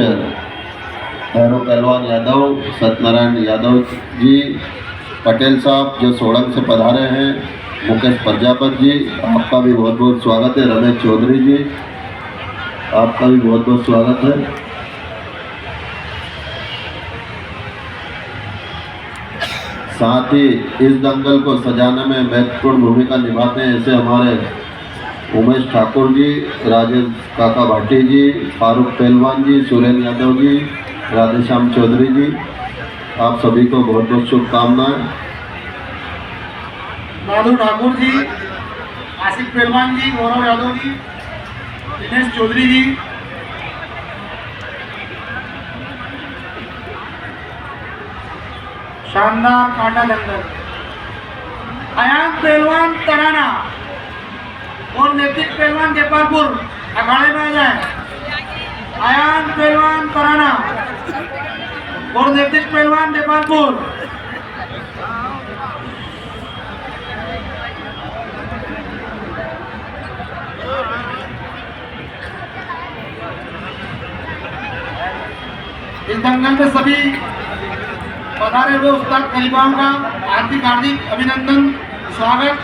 भैरव पहलवान यादव सत्यनारायण यादव जी, पटेल साहब जो सोडंग से पधारे हैं, मुकेश प्रजापति जी, आपका भी बहुत बहुत स्वागत है। रमेश चौधरी जी, आपका भी बहुत बहुत स्वागत है। साथ ही इस दंगल को सजाने में महत्वपूर्ण भूमिका निभाते हैं ऐसे हमारे उमेश ठाकुर जी, राजेश काका भाटी जी, फारूक पहलवान जी, सुरेन यादव जी, राधेश्याम चौधरी जी, आप सभी को बहुत बहुत शुभकामनाएं। नाडू ठाकुर जी, आसिफ पहलवान जी, गौरव यादव जी, दिनेश चौधरी जी, शानदार कांटा दंगल। अयान पहलवान तराना और नैतिक पहलवान जयपालपुर अखाड़े में आ जाए। अयान पहलवान तराना और नैतिक पहलवान जयपालपुर। इस दंगल में सभी पधारे हुए उस्ताद खलीफाओं का हार्दिक हार्दिक अभिनंदन, स्वागत।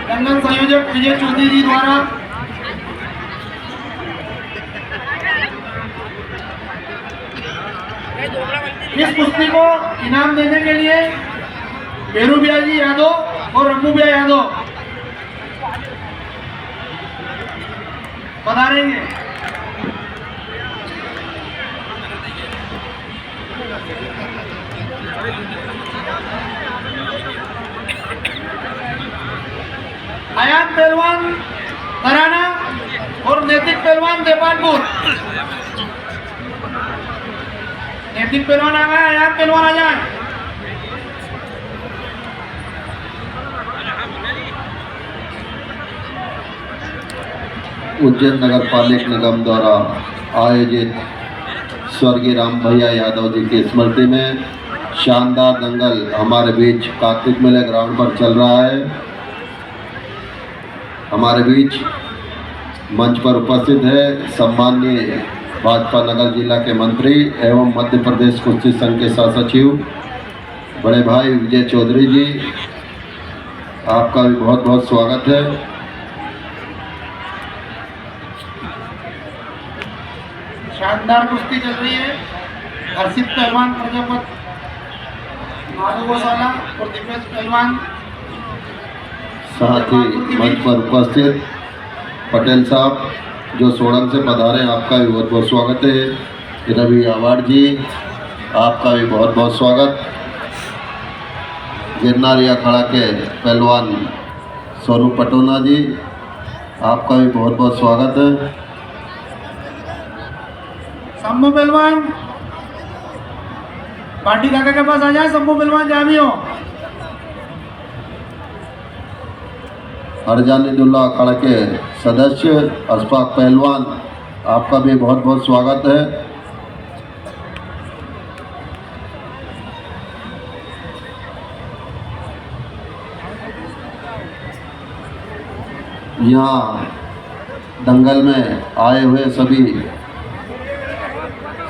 दंगल संयोजक विजय चौधरी जी द्वारा इस कुश्ती को इनाम देने के लिए बेरू भैया जी यादव और रम्मू भैया यादव पधारेंगे। अयान पहलवान तराना और नैतिक पहलवान जयपालपुर। नैतिक पहलवान आ गए, अयान पहलवान आ जाए। उज्जैन नगर पालिक निगम द्वारा आयोजित स्वर्गीय राम भैया यादव जी की स्मृति में शानदार दंगल हमारे बीच कार्तिक मेले ग्राउंड पर चल रहा है। हमारे बीच मंच पर उपस्थित है सम्माननीय भाजपा नगर जिला के मंत्री एवं मध्य प्रदेश कुश्ती संघ के सहसचिव बड़े भाई विजय चौधरी जी, आपका भी बहुत बहुत स्वागत है। शानदार कुश्ती चल रही है। हर्षित पहलवान प्रजापत माधव गौशाला और दिव्यज पहलवान, साथ ही मंच पर उपस्थित पटेल साहब जो सोडंग से पधारे, आपका भी बहुत बहुत स्वागत है। रवि अवार्ड जी, आपका भी बहुत बहुत स्वागत। गिरनारी अखाड़ा के पहलवान सोनू पटोना जी, आपका भी बहुत बहुत स्वागत है। शंभू पहलवान पार्टी काका के पास आ जाए। शंभू पहलवान जहाँ भी हो। हरजानीदुल्ला अखाड़ा के सदस्य अशफाक पहलवान, आपका भी बहुत बहुत स्वागत है। यहाँ दंगल में आए हुए सभी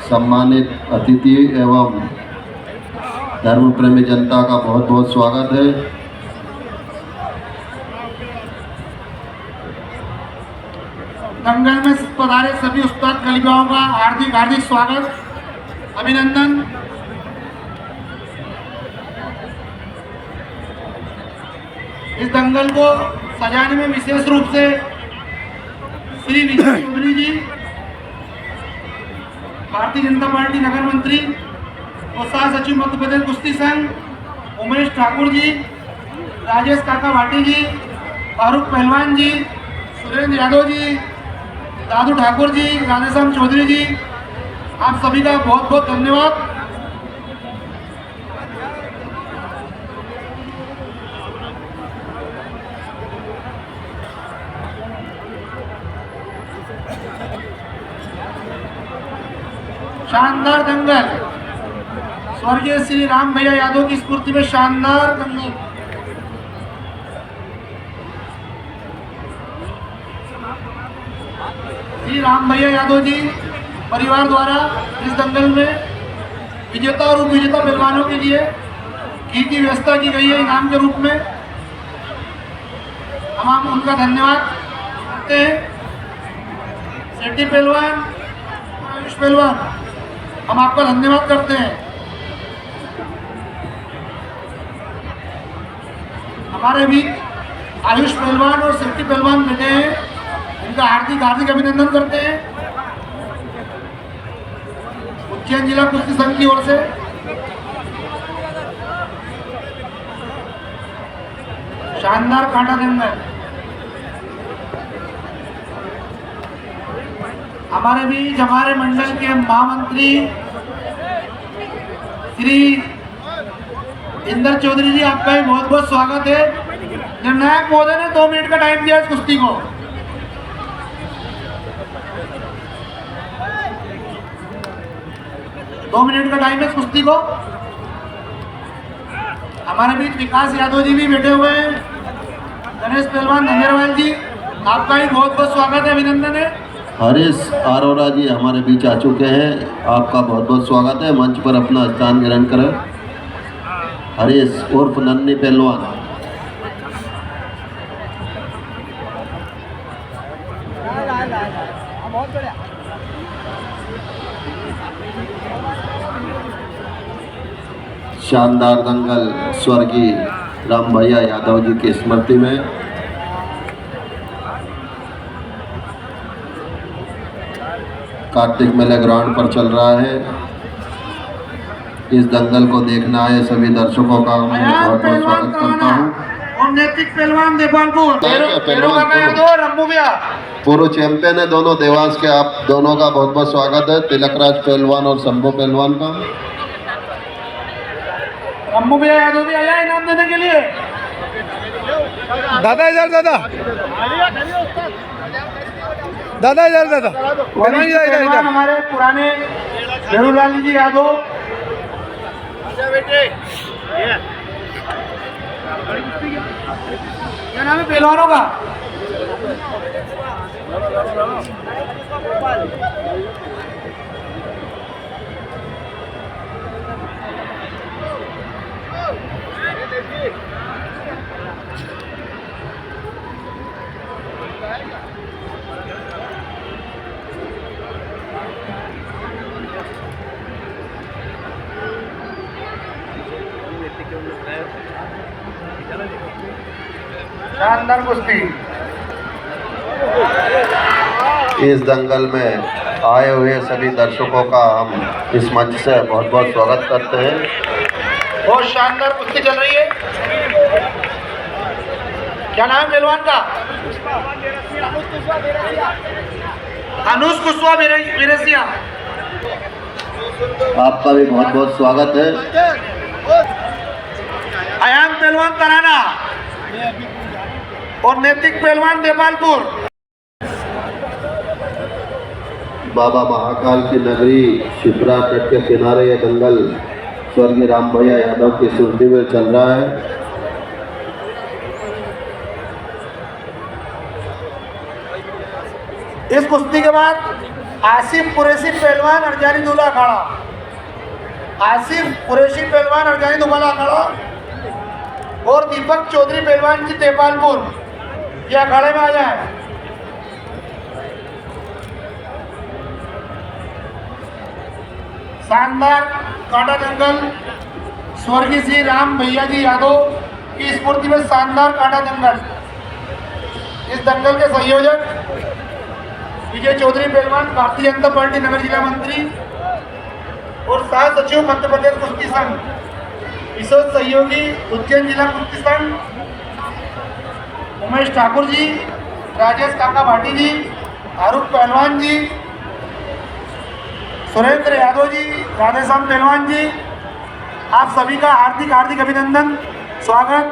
सम्मानित अतिथि एवं धर्म प्रेमी जनता का बहुत बहुत स्वागत है। दंगल में पधारे सभी उस्ताद खलीफाओं का हार्दिक हार्दिक स्वागत, अभिनंदन। इस दंगल को सजाने में विशेष रूप से श्री विजय चौधरी जी, भारतीय जनता पार्टी नगर मंत्री और सह सचिव मध्य प्रदेश कुश्ती संघ, उमेश ठाकुर जी, राजेश काका भाटी जी, फारूक पहलवान जी, सुरेंद्र यादव जी, दादू ठाकुर जी, राधेश्याम चौधरी जी, आप सभी का बहुत बहुत धन्यवाद। शानदार दंगल, स्वर्गीय श्री राम भैया यादव की स्फूर्ति में शानदार दंगल। श्री राम भैया यादव जी परिवार द्वारा इस दंगल में विजेता और उप विजेता पहलवानों के लिए घी की व्यवस्था की गई है इनाम के रूप में। हम उनका धन्यवाद करते हैं। सेठी पहलवान, आयुष पहलवान, हम आपका धन्यवाद करते हैं। हमारे भी आयुष पहलवान और सेठी पहलवान बैठे हैं, इनका हार्दिक हार्दिक अभिनंदन करते हैं उज्जैन जिला कुश्ती संघ की ओर से। शानदार कांटा दंगल। हमारे बीच हमारे मंडल के महामंत्री श्री इंदर चौधरी जी, आपका भी बहुत बहुत स्वागत है। निर्णायक महोदय ने 2 मिनट का टाइम दिया इस कुश्ती को। दो मिनट का टाइम है इस कुश्ती को। हमारे बीच विकास यादव जी भी बैठे हुए हैं। गणेश पहलवान धंधेरवाल जी, आपका भी बहुत बहुत स्वागत है, अभिनंदन है। हरीश अरोड़ा जी हमारे बीच आ चुके हैं, आपका बहुत बहुत स्वागत है। मंच पर अपना स्थान ग्रहण करें। हरीश उर्फ नन्ही पहलवान। शानदार दंगल स्वर्गीय राम भैया यादव जी की स्मृति में कार्तिक मेले ग्राउंड पर चल रहा है। इस दंगल को देखना है सभी दर्शकों का मैं बहुत बहुत स्वागत करता हूँ। और नैतिक पहलवान देवालपुर पूर्व चैंपियन है दोनों देवास के, आप दोनों का बहुत बहुत स्वागत है। तिलकराज पहलवान और शंभू पहलवान का। रम्मू भैया यादव भी आया इनाम देने के लिए। दादा इधर, दादा दादा इधर, दादा पहलवान हमारे पुराने भेरूलाल जी यादव। क्या नाम है पहलवानों का? शानदार कुश्ती। इस दंगल में आए हुए सभी दर्शकों का हम इस मंच से बहुत बहुत स्वागत करते हैं। बहुत शानदार कुश्ती चल रही है। क्या नाम है पहलवान का? अनुज कुशवाहा बिरसिया। आपका भी बहुत बहुत स्वागत है। अयान पहलवान तराना और नैतिक पहलवान देवालपुर। बाबा महाकाल की नगरी शिप्रा तट के किनारे ये दंगल स्वर्गीय राम भैया यादव की स्मृति में चल रहा है। इस कुश्ती के बाद आसिफ कुरैशी पहलवान अर्जानी दूल्हा अखाड़ा। आसिफ कुरैशी पहलवान अर्जानी दूल्हा अखाड़ा और दीपक चौधरी पहलवान जी देवालपुर, ये अखाड़े में आ जाए। शानदार कांटा दंगल स्वर्गीय श्री राम भैया जी यादव की स्मृति में शानदार कांटा दंगल। इस दंगल के संयोजक विजय चौधरी पहलवान, भारतीय जनता पार्टी नगर जिला मंत्री और सह सचिव मध्य प्रदेश कुश्ती संघ, विशेष सहयोगी उज्जैन जिला कुश्ती संघ उमेश ठाकुर जी, राजेश काका भाटी जी, आरूफ पहलवान जी, सुरेंद्र यादव जी, राधेश्याम पहलवान जी, आप सभी का हार्दिक हार्दिक अभिनंदन, स्वागत।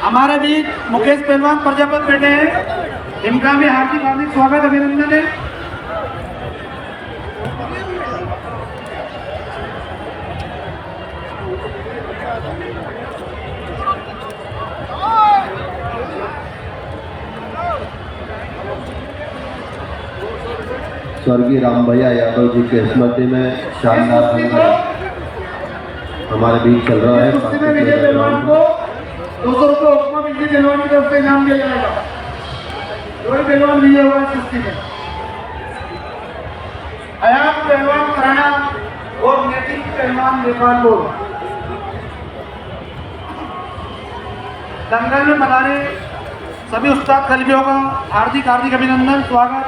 हमारे बीच मुकेश पहलवान प्रजापत बैठे हैं, इनका भी हार्दिक हार्दिक स्वागत अभिनंदन है। स्वर्गीय राम भैया यादव जी के स्मृति में शानदार दंगल हमारे बीच चल रहा है। 200 रुपये उपमा बिजली पहलवान की तरफ से इनाम दिया जाएगा। दो पहलवान लिए हुआ है कुश्ती में। अयान पहलवान कराना और नैतिक पहलवान देवालपुर। दंगल में बना रहे सभी उस्ताद खलीफियों का हार्दिक हार्दिक अभिनंदन, स्वागत।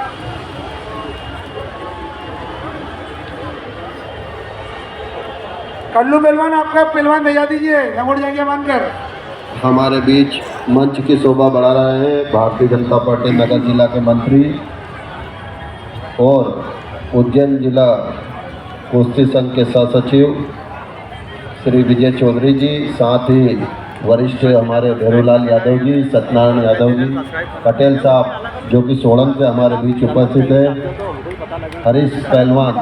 कल्लू पहलवान, आपका पहलवान भेजा दीजिए लंगोट जाएंगे मानकर। हमारे बीच मंच की शोभा बढ़ा रहे हैं भारतीय जनता पार्टी नगर जिला के मंत्री और उज्जैन जिला कुश्ती संघ के सहसचिव श्री विजय चौधरी जी, साथ ही वरिष्ठ हमारे भैरूलाल यादव जी, सत्यनारायण यादव जी, पटेल साहब जो कि सोलन से हमारे बीच उपस्थित है, हरीश पहलवान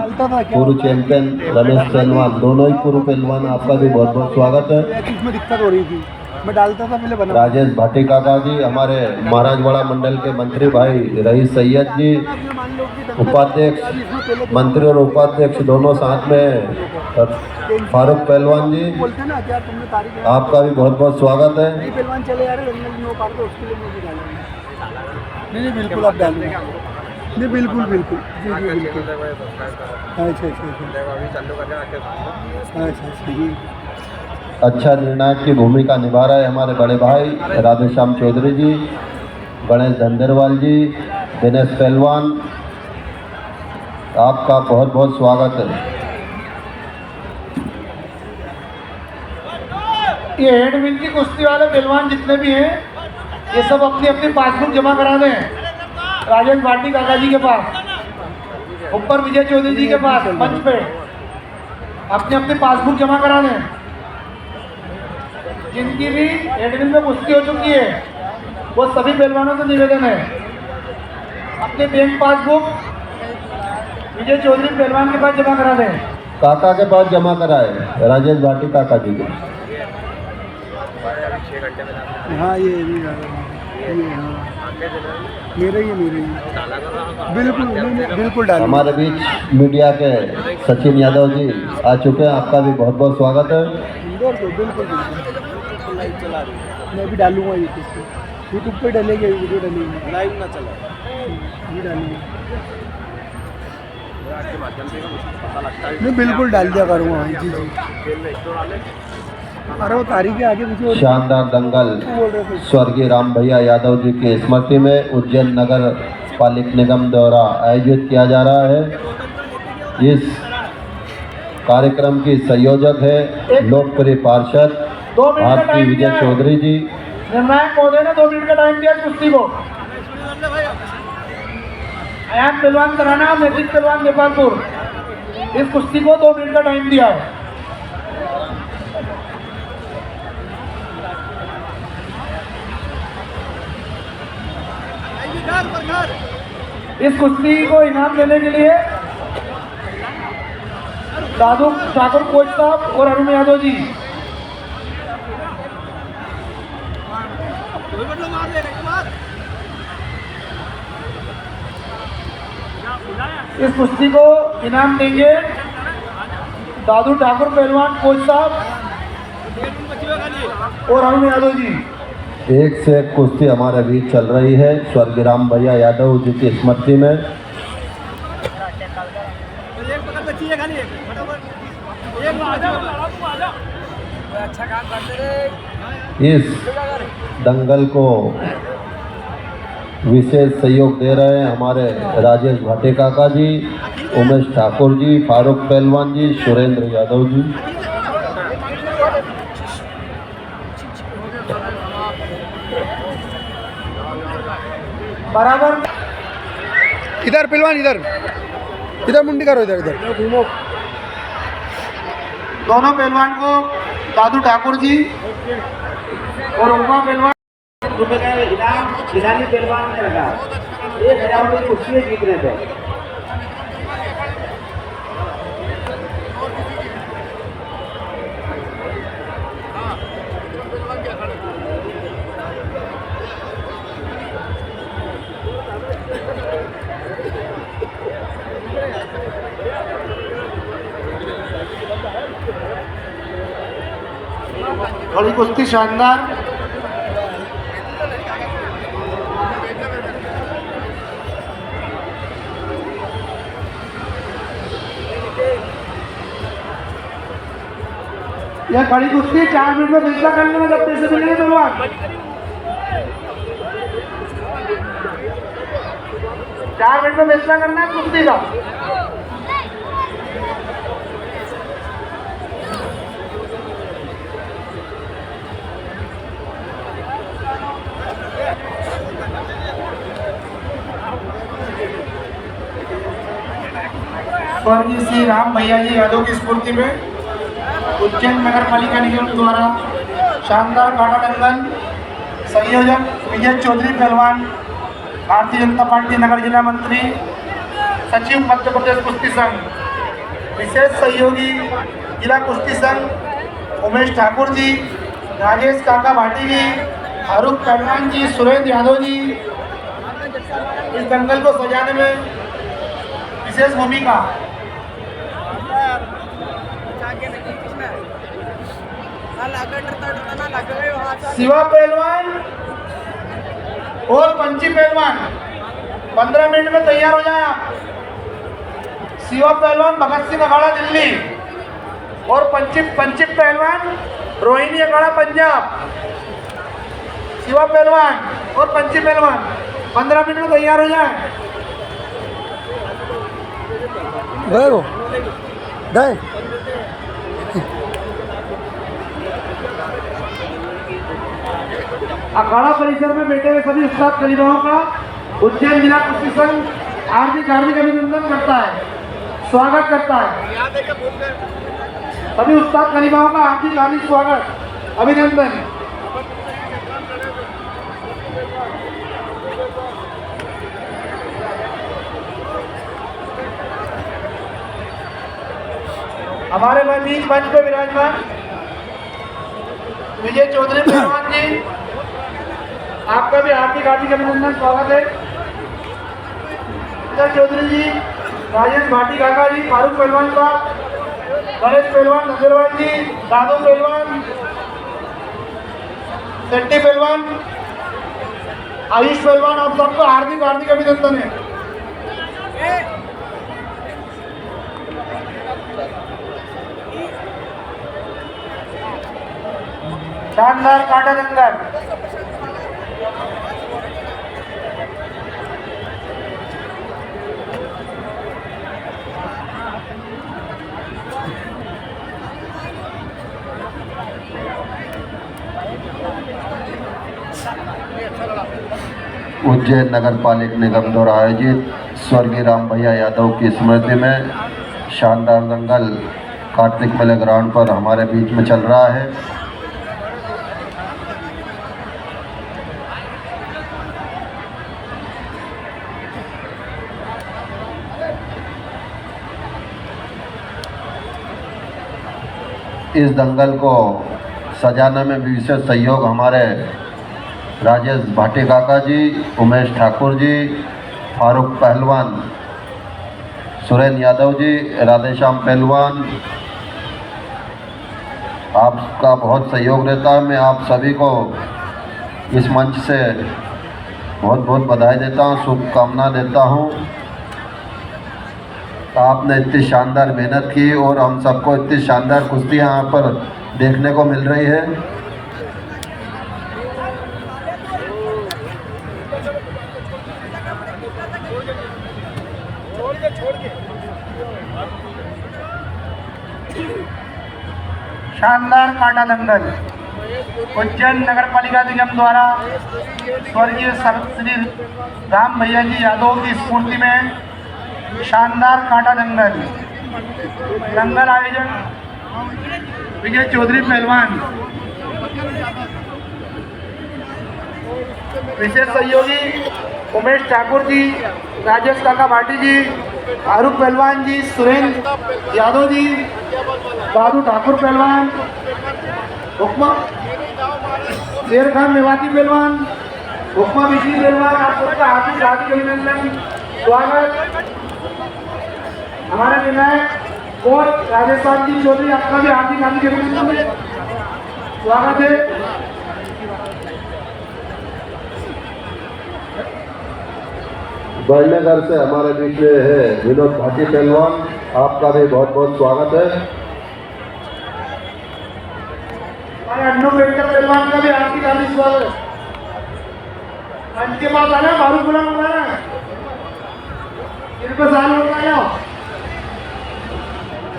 पूर्व चैंपियन, रमेश पहलवान, दोनों ही पूर्व पहलवान, आपका भी बहुत बहुत स्वागत है। इसमें दिक्कत हो रही थी, मैं डालता था पहले बना। राजेश भाटी काका जी, हमारे महाराजवाड़ा मंडल के मंत्री भाई रईस सैयद जी, उपाध्यक्ष, मंत्री और उपाध्यक्ष दोनों साथ में, फारूक पहलवान जी, बोलते ना क्या तुमने तारीख आपका भी बहुत बहुत स्वागत है। पहलवान चले जा रहे जंगल में वो पार, तो उसके लिए मैं भी डालूंगा। नहीं बिल्कुल आप डालूंगा, नहीं बिल्कुल बिल्कुल, जी जी बिल्कुल। अच्छा। अच्छा निर्णायक की भूमिका निभा रहे हमारे बड़े भाई राधेश्याम चौधरी जी, गणेश धंधेरवाल जी, दिनेश पहलवान, आपका बहुत बहुत स्वागत है। ये हेडविन की कुश्ती वाले पहलवान जितने भी हैं, ये सब अपनी अपनी पासबुक जमा करा दें राजेश भाटी काका जी के पास, ऊपर विजय चौधरी जी के पास मंच पे अपनी अपनी पासबुक जमा करा दें। जिनकी भी हेडविन में कुश्ती हो चुकी है वो सभी पहलवानों से निवेदन है, अपने बैंक पासबुक विजय चौधरी पहलवान के पास जमा करा दें। काका के पास जमा कराए, राजेश भाटी काका जी के। हाँ ये भी मेरे ही बिल्कुल बिल्कुल डाल। हमारे बीच मीडिया के सचिन यादव जी आ चुके हैं, आपका भी बहुत बहुत स्वागत है। बिल्कुल लाइव चला रही है, मैं भी डालूंगा यूट्यूब पे डलेगी, वीडियो डलेगी, लाइव ना चला ये डालूंगा, मैं बिल्कुल डाल दिया करूँगा। जी जी। अरे वो तारीखें आगे पीछे। शानदार दंगल स्वर्गीय राम भैया यादव जी की स्मृति में उज्जैन नगर पालिक निगम द्वारा आयोजित किया जा रहा है। इस कार्यक्रम की संयोजक है लोकप्रिय पार्षद भारती विजय चौधरी जी। निर्णायक महोदय ने 2 मिनट का टाइम दिया कुश्ती को। अयान पहलवान कराना, मैजिक पहलवान नेपालपुर, इस कुश्ती को 2 मिनट का टाइम दिया है। इस कुश्ती को इनाम देने के लिए दादू ठाकुर कोच साहब और अरुण यादव जी, इस कुश्ती को इनाम देंगे दादू ठाकुर पहलवान कोच साहब और अरुण यादव जी। एक से एक कुश्ती हमारे बीच चल रही है स्वर्गीय राम भैया यादव जी की स्मृति में। इस दंगल को विशेष सहयोग दे रहे हैं हमारे राजेश भाटी काका जी, उमेश ठाकुर जी, फारूक पहलवान जी, सुरेंद्र यादव जी। बराबर इधर पहलवान, इधर मुंडी करो, इधर घूमो। दोनों पहलवान को दादू ठाकुर जी और उमा पहलवान रुपए का इनाम खिलाड़ी पहलवान ने रखा, 1000 रुपये कुर्सी जीतने थे। बड़ी कुश्ती शानदार। यह खड़ी कुश्ती 4 मिनट में फैसला करने में जब पैसे मिलेंगे पहलवान, 4 मिनट में फैसला करना है कुश्ती का। स्वर्गीय श्री राम भैया जी यादव की स्फूर्ति में उज्जैन नगर पालिका निगम द्वारा शानदार काटा दंगल, संयोजक विजय चौधरी पहलवान, भारतीय जनता पार्टी नगर जिला मंत्री, सचिव मध्य प्रदेश कुश्ती संघ, विशेष सहयोगी जिला कुश्ती संघ उमेश ठाकुर जी, राजेश काका भाटी जी, फारूक पहलवान जी, सुरेंद्र यादव जी, इस दंगल को सजाने में विशेष भूमिका। शिवा पहलवान और पंची पहलवान 15 मिनट में तैयार हो जाए आप। शिवा पहलवान भगत सिंह अखाड़ा दिल्ली और पंची पहलवान रोहिणी अखाड़ा पंजाब। शिवा पहलवान और पंची पहलवान 15 मिनट में तैयार हो जाए। गए वो गए अखाड़ा परिसर में बैठे हुए सभी उस्ताद कलीबाओं का उज्जैन जिला कुश्ती संघ हार्दिक अभिनंदन करता है, स्वागत करता है। सभी उस्ताद कलीबाओं का हार्दिक स्वागत, अभिनंदन। हमारे बीच मंच पे विराजमान विजय चौधरी पहलवान जी, आपका भी हार्दिक अभिनंदन, स्वागत है। विजय चौधरी जी, राजेश भाटी काका जी, फारूक पहलवान साहब, गणेश पहलवान, नजरवान जी, दादू पहलवान, सेट्टी पहलवान, आयुष पहलवान, आप सबको हार्दिक अभिनंदन है। शानदार काटा दंगल, उज्जैन नगर पालिका निगम द्वारा आयोजित स्वर्गीय राम भैया यादव की स्मृति में शानदार दंगल कार्तिक मेले ग्राउंड पर हमारे बीच में चल रहा है। इस दंगल को सजाने में विशेष सहयोग हमारे राजेश भाटी काका जी, उमेश ठाकुर जी, फारूक पहलवान, सुरेंद्र यादव जी, राधेश्याम पहलवान, आपका बहुत सहयोग रहता है। मैं आप सभी को इस मंच से बहुत बहुत बधाई देता हूँ, शुभकामना देता हूँ। आपने इतनी शानदार मेहनत की और हम सबको इतनी शानदार कुश्ती यहाँ पर देखने को मिल रही है। शानदार काटा दंगल उज्जैन नगर पालिका निगम द्वारा स्वर्गीय श्री राम भैया जी यादव की स्फूर्ति में शानदार काटा दंगल आयोजक विजय चौधरी पहलवान, विशेष सहयोगी उमेश ठाकुर जी, राजेश काका भाटी जी, फारूक पहलवान जी, सुरेंद्र यादव जी, दादू ठाकुर पहलवान, हुक्मा शेर खान मेवाती पहलवान, हुक्मा बिजली पहलवान, आप सबका हार्दिक अभिनंदन, स्वागत। हमारे विधायक और राजेश्वर जी चौधरी, आपका भी हार्दिक अभिनंदन, स्वागत है। बड़नगर से हमारे बीच में है विनोद भाटी पहलवान, आपका भी बहुत बहुत स्वागत है। हमारे अन्नू पेंटर पहलवान का भी हार्दिक स्वागत। मंच के पास आना, बारू बुला है, इनको साल हो गया।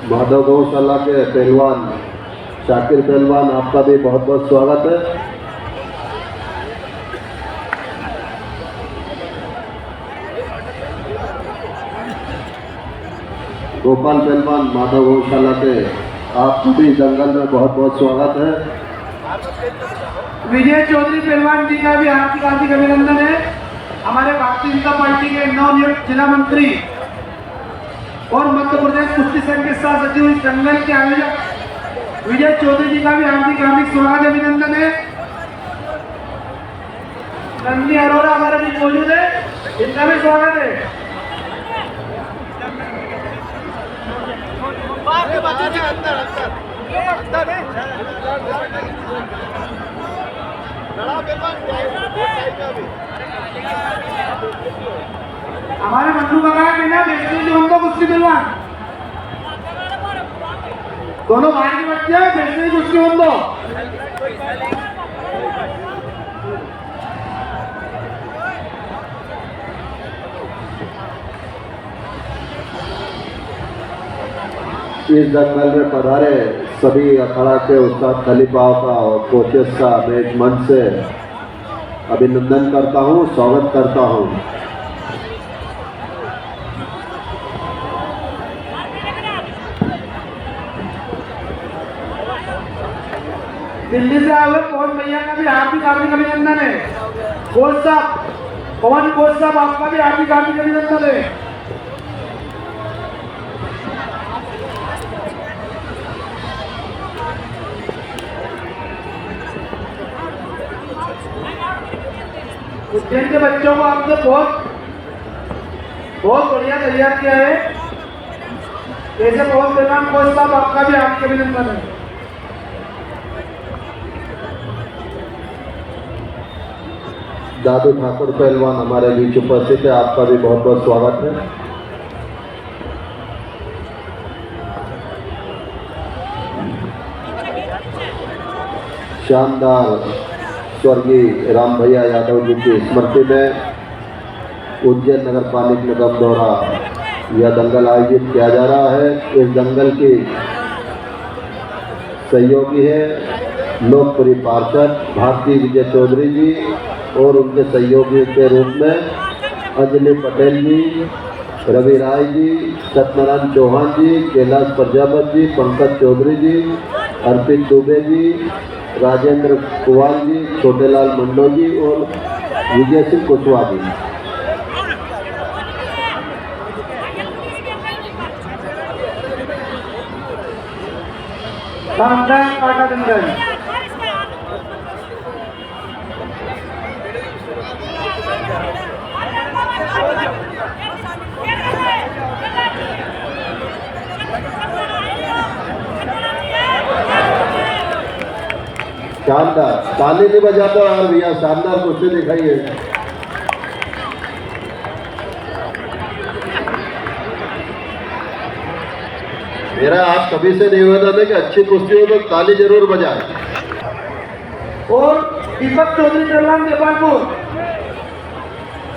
माधव गौशाला के पहलवान शाकिर पहलवान, आपका भी बहुत बहुत स्वागत है। गोपाल पहलवान माधव गौशाला के आपको भी दंगल में बहुत बहुत स्वागत है। विजय चौधरी पहलवान जी का भी हार्दिक हार्दिक अभिनंदन है। हमारे भारतीय जनता पार्टी के नवनियुक्त जिला मंत्री और मध्य प्रदेश कुश्ती संघ के साथ सचिव इस दंगल के आयोजक विजय चौधरी जी का भी हार्दिक हार्दिक स्वागत अभिनंदन है। नंदी अरोड़ा हमारे बीच मौजूद है, इनका भी स्वागत है। हमारे मन्नू का कहा है ना बेचने जो उनको कुश्ती पहलवान दोनों भाई के बच्चे हैं, बेचने की कुश्ती उनको इस दंगल में पधारे सभी अखाड़ा के उस्ताद खलीफा का और कोचेस का मैं एक मन से अभिनंदन करता हूँ, स्वागत करता हूँ। दिल्ली से आए हुए पवन भैया का भी हार्दिक हार्दिक अभिनंदन है। कोच साहब, पवन कोच साहब, आपका भी हार्दिक हार्दिक अभिनंदन है। उज्जैन के बच्चों को आपने बहुत बढ़िया तैयार किया है। जैसे पवन पहलवान कोच साहब, आपका भी हार्दिक अभिनंदन है। दादू ठाकुर पहलवान हमारे बीच उपस्थित है, आपका भी बहुत बहुत स्वागत है। शानदार स्वर्गीय राम भैया यादव जी की स्मृति में उज्जैन नगर पालिका निगम द्वारा यह दंगल आयोजित किया जा रहा है। इस दंगल की सहयोगी है लोकप्रिय पार्षद भारती विजय चौधरी जी और उनके सहयोगी के रूप में अंजलि पटेल जी, रवि राय जी, सत्यनारायण चौहान जी, कैलाश प्रजापति जी, पंकज चौधरी जी, अर्पित दुबे जी, राजेंद्र कुमार जी, छोटेलाल मंडो जी और विजय सिंह कुशवाहा जी। काटा दंगल शानदार, ताली नहीं बजाता यार भैया, शानदार कुश्ती दिखाइए। मेरा आप कभी से निवेदन है कि अच्छी कुश्ती हो तो ताली जरूर बजाए। और दीपक चौधरी पहलवान नेपालपुर,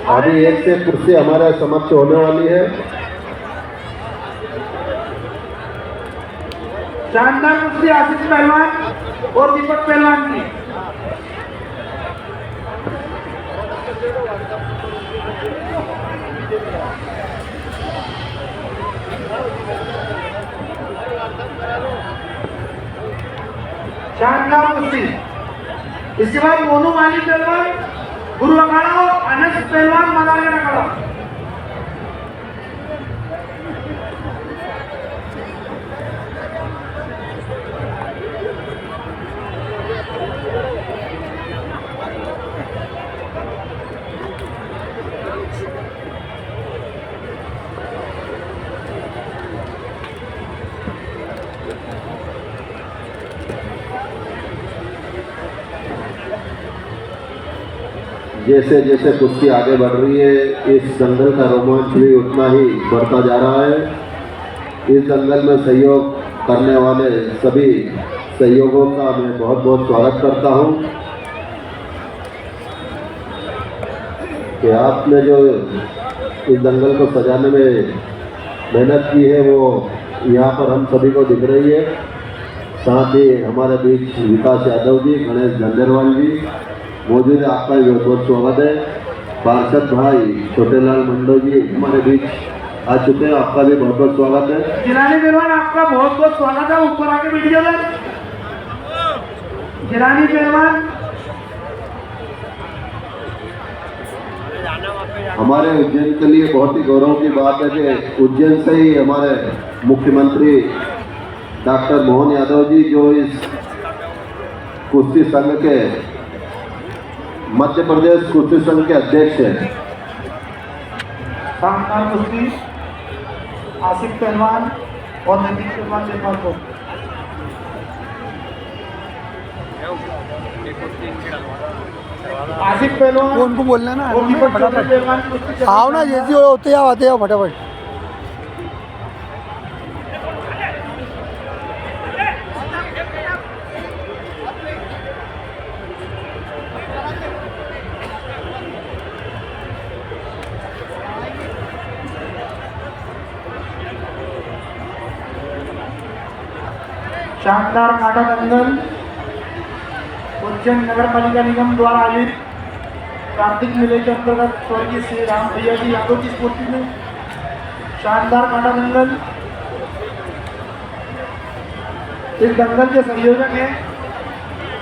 अभी एक से कुश्ती हमारे समक्ष होने वाली है। शानदार कुश्ती आशीष पहलवान और दीपक पहलवान की। शानदार कुश्ती। इसके बाद मोनू माली पहलवान गुरु अखाड़ा और अनस पहलवान मदारगढ़ अखाड़ा। जैसे जैसे कुश्ती आगे बढ़ रही है, इस दंगल का रोमांच भी उतना ही बढ़ता जा रहा है। इस दंगल में सहयोग करने वाले सभी सहयोगों का मैं बहुत बहुत स्वागत करता हूं कि आपने जो इस दंगल को सजाने में मेहनत की है वो यहाँ पर हम सभी को दिख रही है। साथ ही हमारे बीच विकास यादव जी, गणेश झंडेरवाल जी मौजूद है, आपका भी बहुत बहुत स्वागत है। पार्षद भाई छोटेलाल मंडो जी हमारे बीच आ चुके हैं, आपका भी बहुत बहुत स्वागत है। जिलानी पहलवान आपका बहुत बहुत स्वागत है, ऊपर आके बैठिए सर। जिलानी पहलवान हमारे उज्जैन के लिए बहुत ही गौरव की बात है कि उज्जैन से ही हमारे मुख्यमंत्री डॉक्टर मोहन यादव जी, जो इस कुश्ती संघ के मध्य प्रदेश कुश्ती संघ के अध्यक्ष हैं। शानदार कुश्ती आसिफ पहलवान और नदीम पहलवान नेपाल को आसिफ पहलवान वो उनको बोलना ना गोलकीपर चौधरी पहलवान की कुश्ती चल आओ ना, रही है। जैसे होते आओ, आते आओ फटाफट। शानदार काटा दंगल उज्जैन नगर पालिका निगम द्वारा आयोजित कार्तिक मेले के अंतर्गत स्वर्गीय श्री राम भैया जी यादव की स्फूर्ति में शानदार काटा दंगल। इस दंगल के संयोजक हैं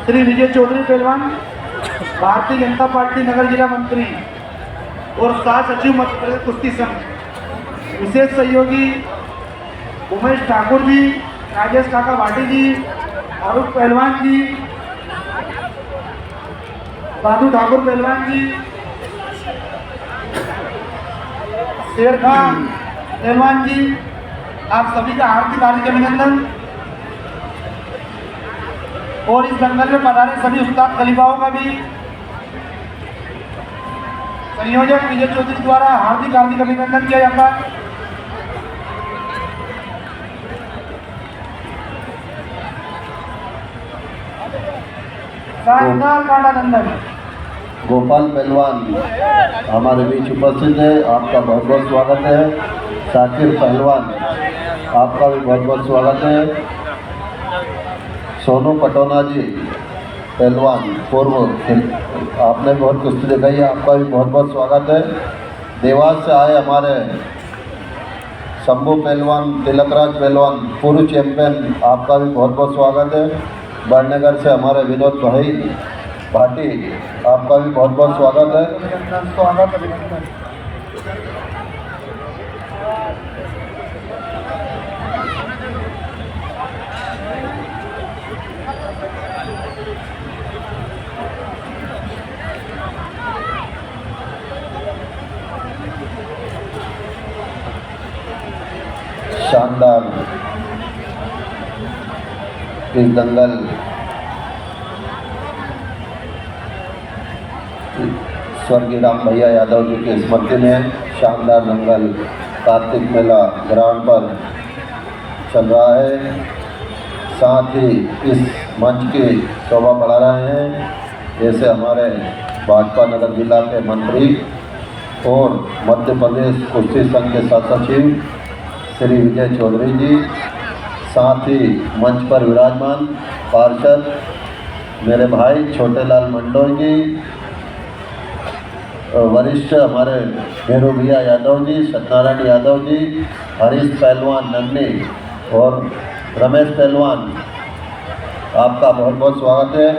श्री विजय चौधरी पहलवान, भारतीय जनता पार्टी नगर जिला मंत्री और सह सचिव मध्य प्रदेश कुश्ती संघ। विशेष सहयोगी उमेश ठाकुर जी, राजेश काका भाटी जी, फारूक पहलवान जी, साधु ठाकुर पहलवान जी, शेर खान पहलवान जी, आप सभी का हार्दिक हार्दिक अभिनंदन। और इस दंगल में पधारे सभी उस्ताद खलीफाओं का भी संयोजक विजय चौधरी द्वारा हार्दिक हार्दिक अभिनंदन किया जाता है। शानदार काटा दंगल। गोपाल पहलवान हमारे बीच उपस्थित है, आपका बहुत बहुत स्वागत है। शाकिर पहलवान, आपका भी बहुत बहुत स्वागत है। सोनू पटोना जी पहलवान, पूर्व आपने बहुत कुश्ती दिखाई है, आपका भी बहुत बहुत स्वागत है। देवास से आए हमारे शंभू पहलवान, तिलकराज पहलवान, पूर्व चैंपियन, आपका भी बहुत बहुत स्वागत है। बड़नगर से हमारे विनोद भाई भाटी, आपका भी बहुत बहुत स्वागत है। स्वागत अभिनंदन। शानदार इस दंगल स्वर्गीय राम भैया यादव जी की स्मृति में शानदार दंगल कार्तिक मेला ग्राउंड पर चल रहा है। साथ ही इस मंच की शोभा बढ़ा रहे हैं जैसे हमारे भाजपा नगर जिला के मंत्री और मध्य प्रदेश कुश्ती संघ के सह सचिव श्री विजय चौधरी जी, साथ ही मंच पर विराजमान पार्षद मेरे भाई छोटेलाल मंडोई जी, वरिष्ठ हमारे भैरू भैया यादव जी, सत्यनारायण यादव जी, हरीश पहलवान नन्नी और रमेश पहलवान, आपका बहुत बहुत स्वागत है।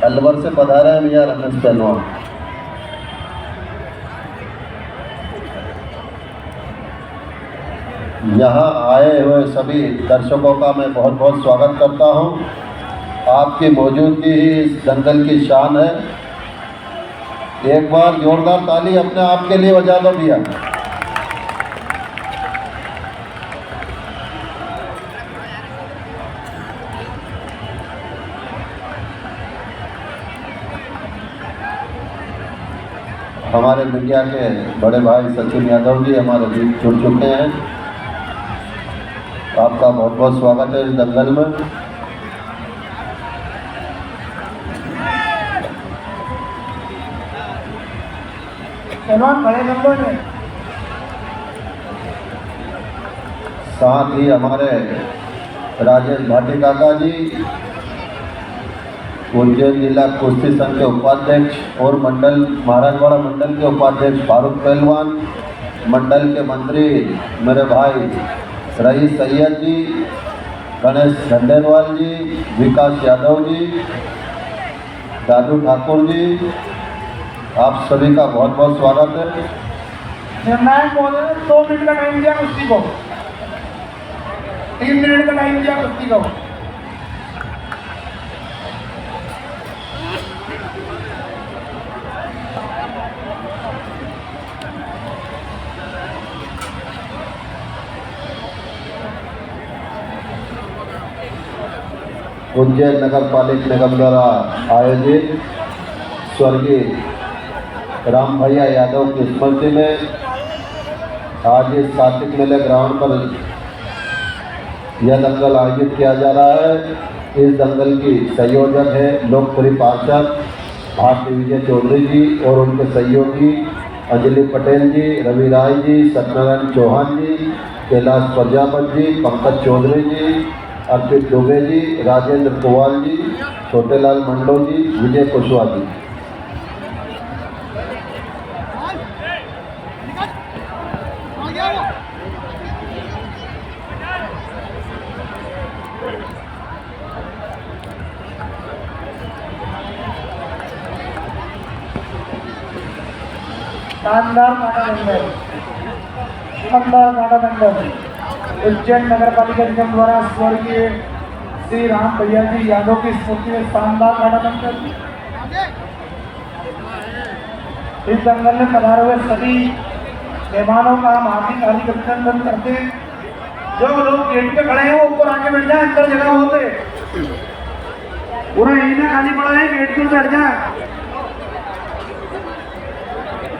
अलवर से पधारे हैं भैया रमेश पहलवान। यहाँ आए हुए सभी दर्शकों का मैं बहुत बहुत स्वागत करता हूँ। आपकी मौजूदगी ही इस दंगल की शान है। एक बार जोरदार ताली अपने आप के लिए बजा दो भैया। हमारे मीडिया के बड़े भाई सचिन यादव जी हमारे बीच जुड़ चुके हैं, आपका बहुत बहुत स्वागत है इस दंगल में। पहलवान बड़े नंबर में साथ ही हमारे राजेश भाटी काका जी, उज्जैन जिला कुश्ती संघ के उपाध्यक्ष और मंडल महाराजवाड़ा मंडल के उपाध्यक्ष फारूक पहलवान, मंडल के मंत्री मेरे भाई रईस सैयद जी, गणेश खंडेलवाल जी, विकास यादव जी, दादू ठाकुर जी, आप सभी का बहुत बहुत स्वागत है। निर्णायक महोदय 2 मिनट का टाइम दिया कुश्ती को, 3 मिनट का टाइम दिया कुश्ती को। उज्जैन नगर पालिका निगम द्वारा आयोजित स्वर्गीय राम भैया यादव की स्मृति में आज इस कार्तिक मेले ग्राउंड पर यह दंगल आयोजित किया जा रहा है। इस दंगल की संयोजक है लोकप्रिय पार्षद भारती विजय चौधरी जी और उनके सहयोगी अंजलि पटेल जी, रवि राय जी, सत्यनारायण चौहान जी, कैलाश प्रजापति जी, पंकज चौधरी जी, अर्पित दुबे जी, राजेंद्र कुमार जी, छोटेलाल मंडो जी, विजय कुशवाहा जी। शानदार काटा दंगल, शानदार काटा दंगल उज्जैन नगर पालिका निगम द्वारा स्वर्गीय श्री राम भैया जी यादव की स्मृति में शानदार काटा दंगल। इस दंगल में पधारे हुए सभी मेहमानों का हम हार्दिक हार्दिक अभिनंदन करते हैं। जो लोग गेट पे खड़े हैं वो ऊपर आके बैठ जाए, अंदर जगह होते पूरा एरिया खाली पड़ा है, गेट पे बैठ जाए।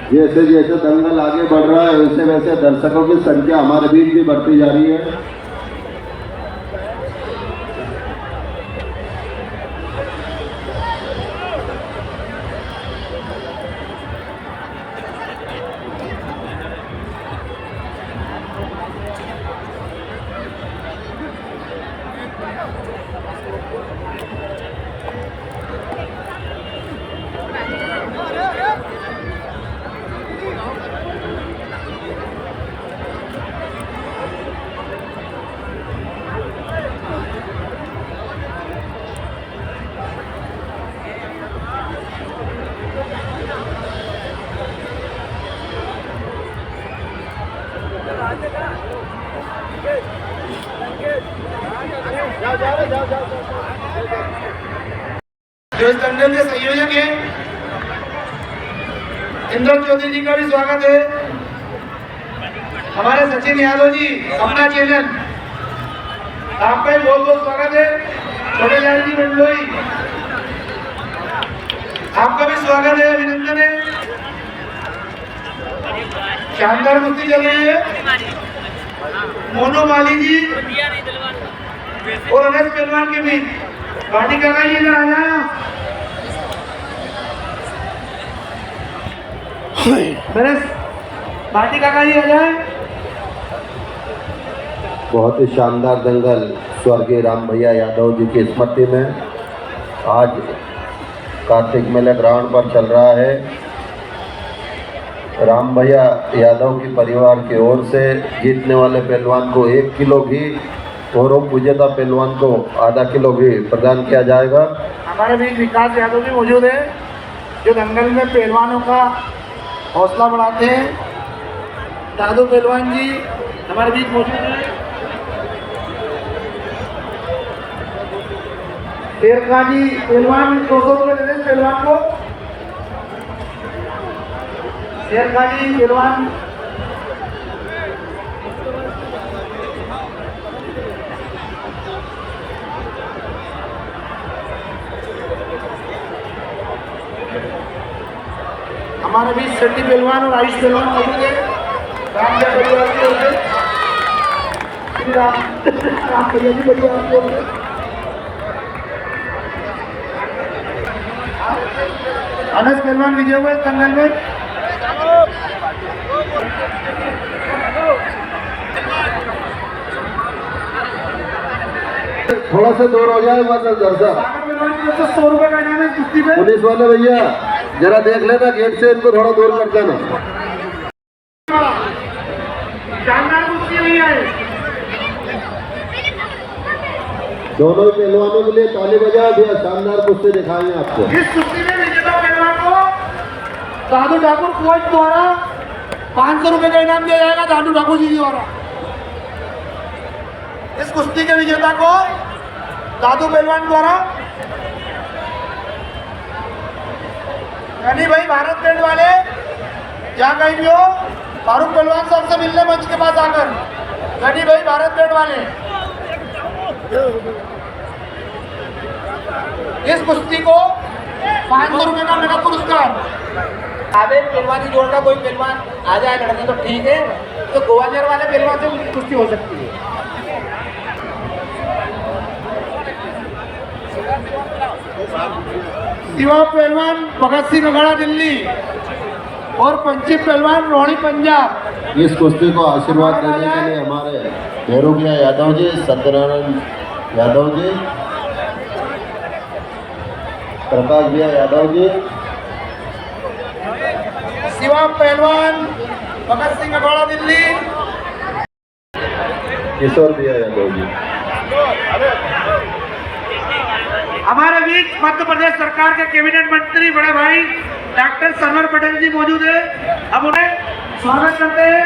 जैसे जैसे दंगल आगे बढ़ रहा है वैसे वैसे दर्शकों की संख्या हमारे बीच भी बढ़ती जा रही है। जो इस दंगल के संयोजक हैं इंद्र चौधरी जी का भी स्वागत है। हमारे सचिन यादव जी अपना चैनल, आपका भी बहुत बहुत स्वागत है। छोटेलाल जी मंडलोई, आपका भी स्वागत है, अभिनंदन है। शानदार कुश्ती चल रही है। मोनू माली जी और अनस पहलवान के बीच पार्टी का जी इधर आ जाए। मेरे पार्टी काका जी आ जाए। बहुत ही शानदार दंगल स्वर्गीय राम भैया यादव जी की स्मृति में आज कार्तिक मेले ग्राउंड पर चल रहा है। राम भैया यादव की परिवार की ओर से जीतने वाले पहलवान को 1 किलो घी और उप विजेता पहलवान को आधा किलो घी प्रदान किया जाएगा। हमारे बीच विकास यादव भी मौजूद है जो दंगल में पहलवानों का हौसला बढ़ाते हैं। दादू पहलवान जी हमारे बीच मौजूद है। शेरखा जी पहलवान 200 रुपये दे दें पहलवान को। शेरखा जी पहलवान हमारे बीच सट्टी पहलवान और आयुष पहलवान मौजूद है। राम भैया परिवार की ओर से राम भैया जी परिवार की ओर से अनस पहलवान विजय हुए दंगल में। थोड़ा सा दूर हो जाए मतलब दर्शक। पहलवान की तरफ से 100 रुपए का इनाम है इस कुश्ती पे। पुलिस वाले भैया जरा देख लेना, गेट से इनको थोड़ा दूर कर देना। शानदार कुश्ती हुई है। दोनों ही पहलवानों के लिए ताली बजाओ भैया, शानदार कुश्ती दिखाएंगे आपको। इस कुश्ती में विजेता पहलवान को दादू ठाकुर कोच द्वारा 500 रुपए का इनाम दिया जाएगा, दादू ठाकुर जी द्वारा। इस कुश्ती के विजेता को दादू पहलवान द्वारा यानी भाई भारत पेंट वाले जहाँ कहीं भी हो, फारूक पहलवान साहब से मिलने मंच के पास आकर, यानी भाई भारत पेंट वाले इस कुश्ती को 500 रुपए का नगद पुरस्कार। आगे पहलवानी जोड़ का कोई पहलवान आ जाए लड़ने तो ठीक है, तो ग्वालियर वाले पहलवान से उनकी कुश्ती हो सकती है। शिवा पहलवान भगत सिंह अखाड़ा दिल्ली और पंचित पहलवान रोहणी पंजाब। इस कुश्ती को आशीर्वाद देने के लिए हमारे नेहरू भैया यादव जी, सत्यनारायण यादव जी, प्रकाश भैया यादव जी, शिवा पहलवान भगत सिंह अखाड़ा दिल्ली, किशोर भैया यादव जी। हमारे बीच मध्य प्रदेश सरकार के कैबिनेट मंत्री बड़े भाई डॉक्टर सरवर पटेल जी मौजूद है। अब उन्हें स्वागत करते हैं।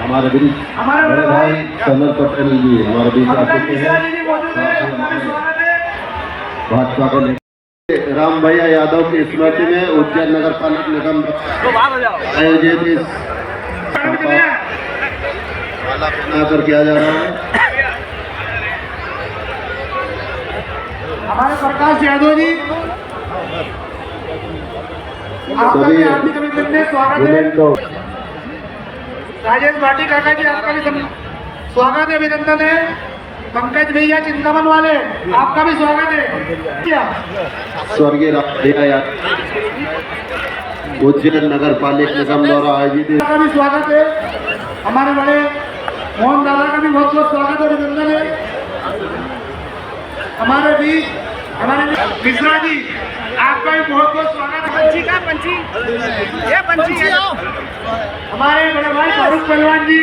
हमारे बीच हमारे बड़े भाई सरवर पटेल जी हमारे बीच आ चुके हैं। जी मौजूद है, उनका भी स्वागत है। भाजपा को लेकर राम भैया यादव की स्मृति में उज्जैन नगर पालिका निगम आयोजित इस माला पहनाकर किया जा रहा है। हमारे प्रकाश यादव जी, आपका भी हार्दिक अभिनंदन, स्वागत है। राजेश भाटी काका जी, आपका भी स्वागत है, अभिनंदन है। पंकज भैया चिंतामन वाले, आपका भी स्वागत है। स्वर्गीय राम भैया यादव उज्जैन नगर पालिका निगम द्वारा आयोजित का भी स्वागत है। हमारे बड़े मोहन दादा का भी बहुत बहुत स्वागत और अभिनंदन है। हमारे भी हमारे मिश्रा जी, आपका भी बहुत बहुत स्वागत है। पंछी का पंछी, ये पंछी हमारे बड़े भाई फारूक पहलवान जी,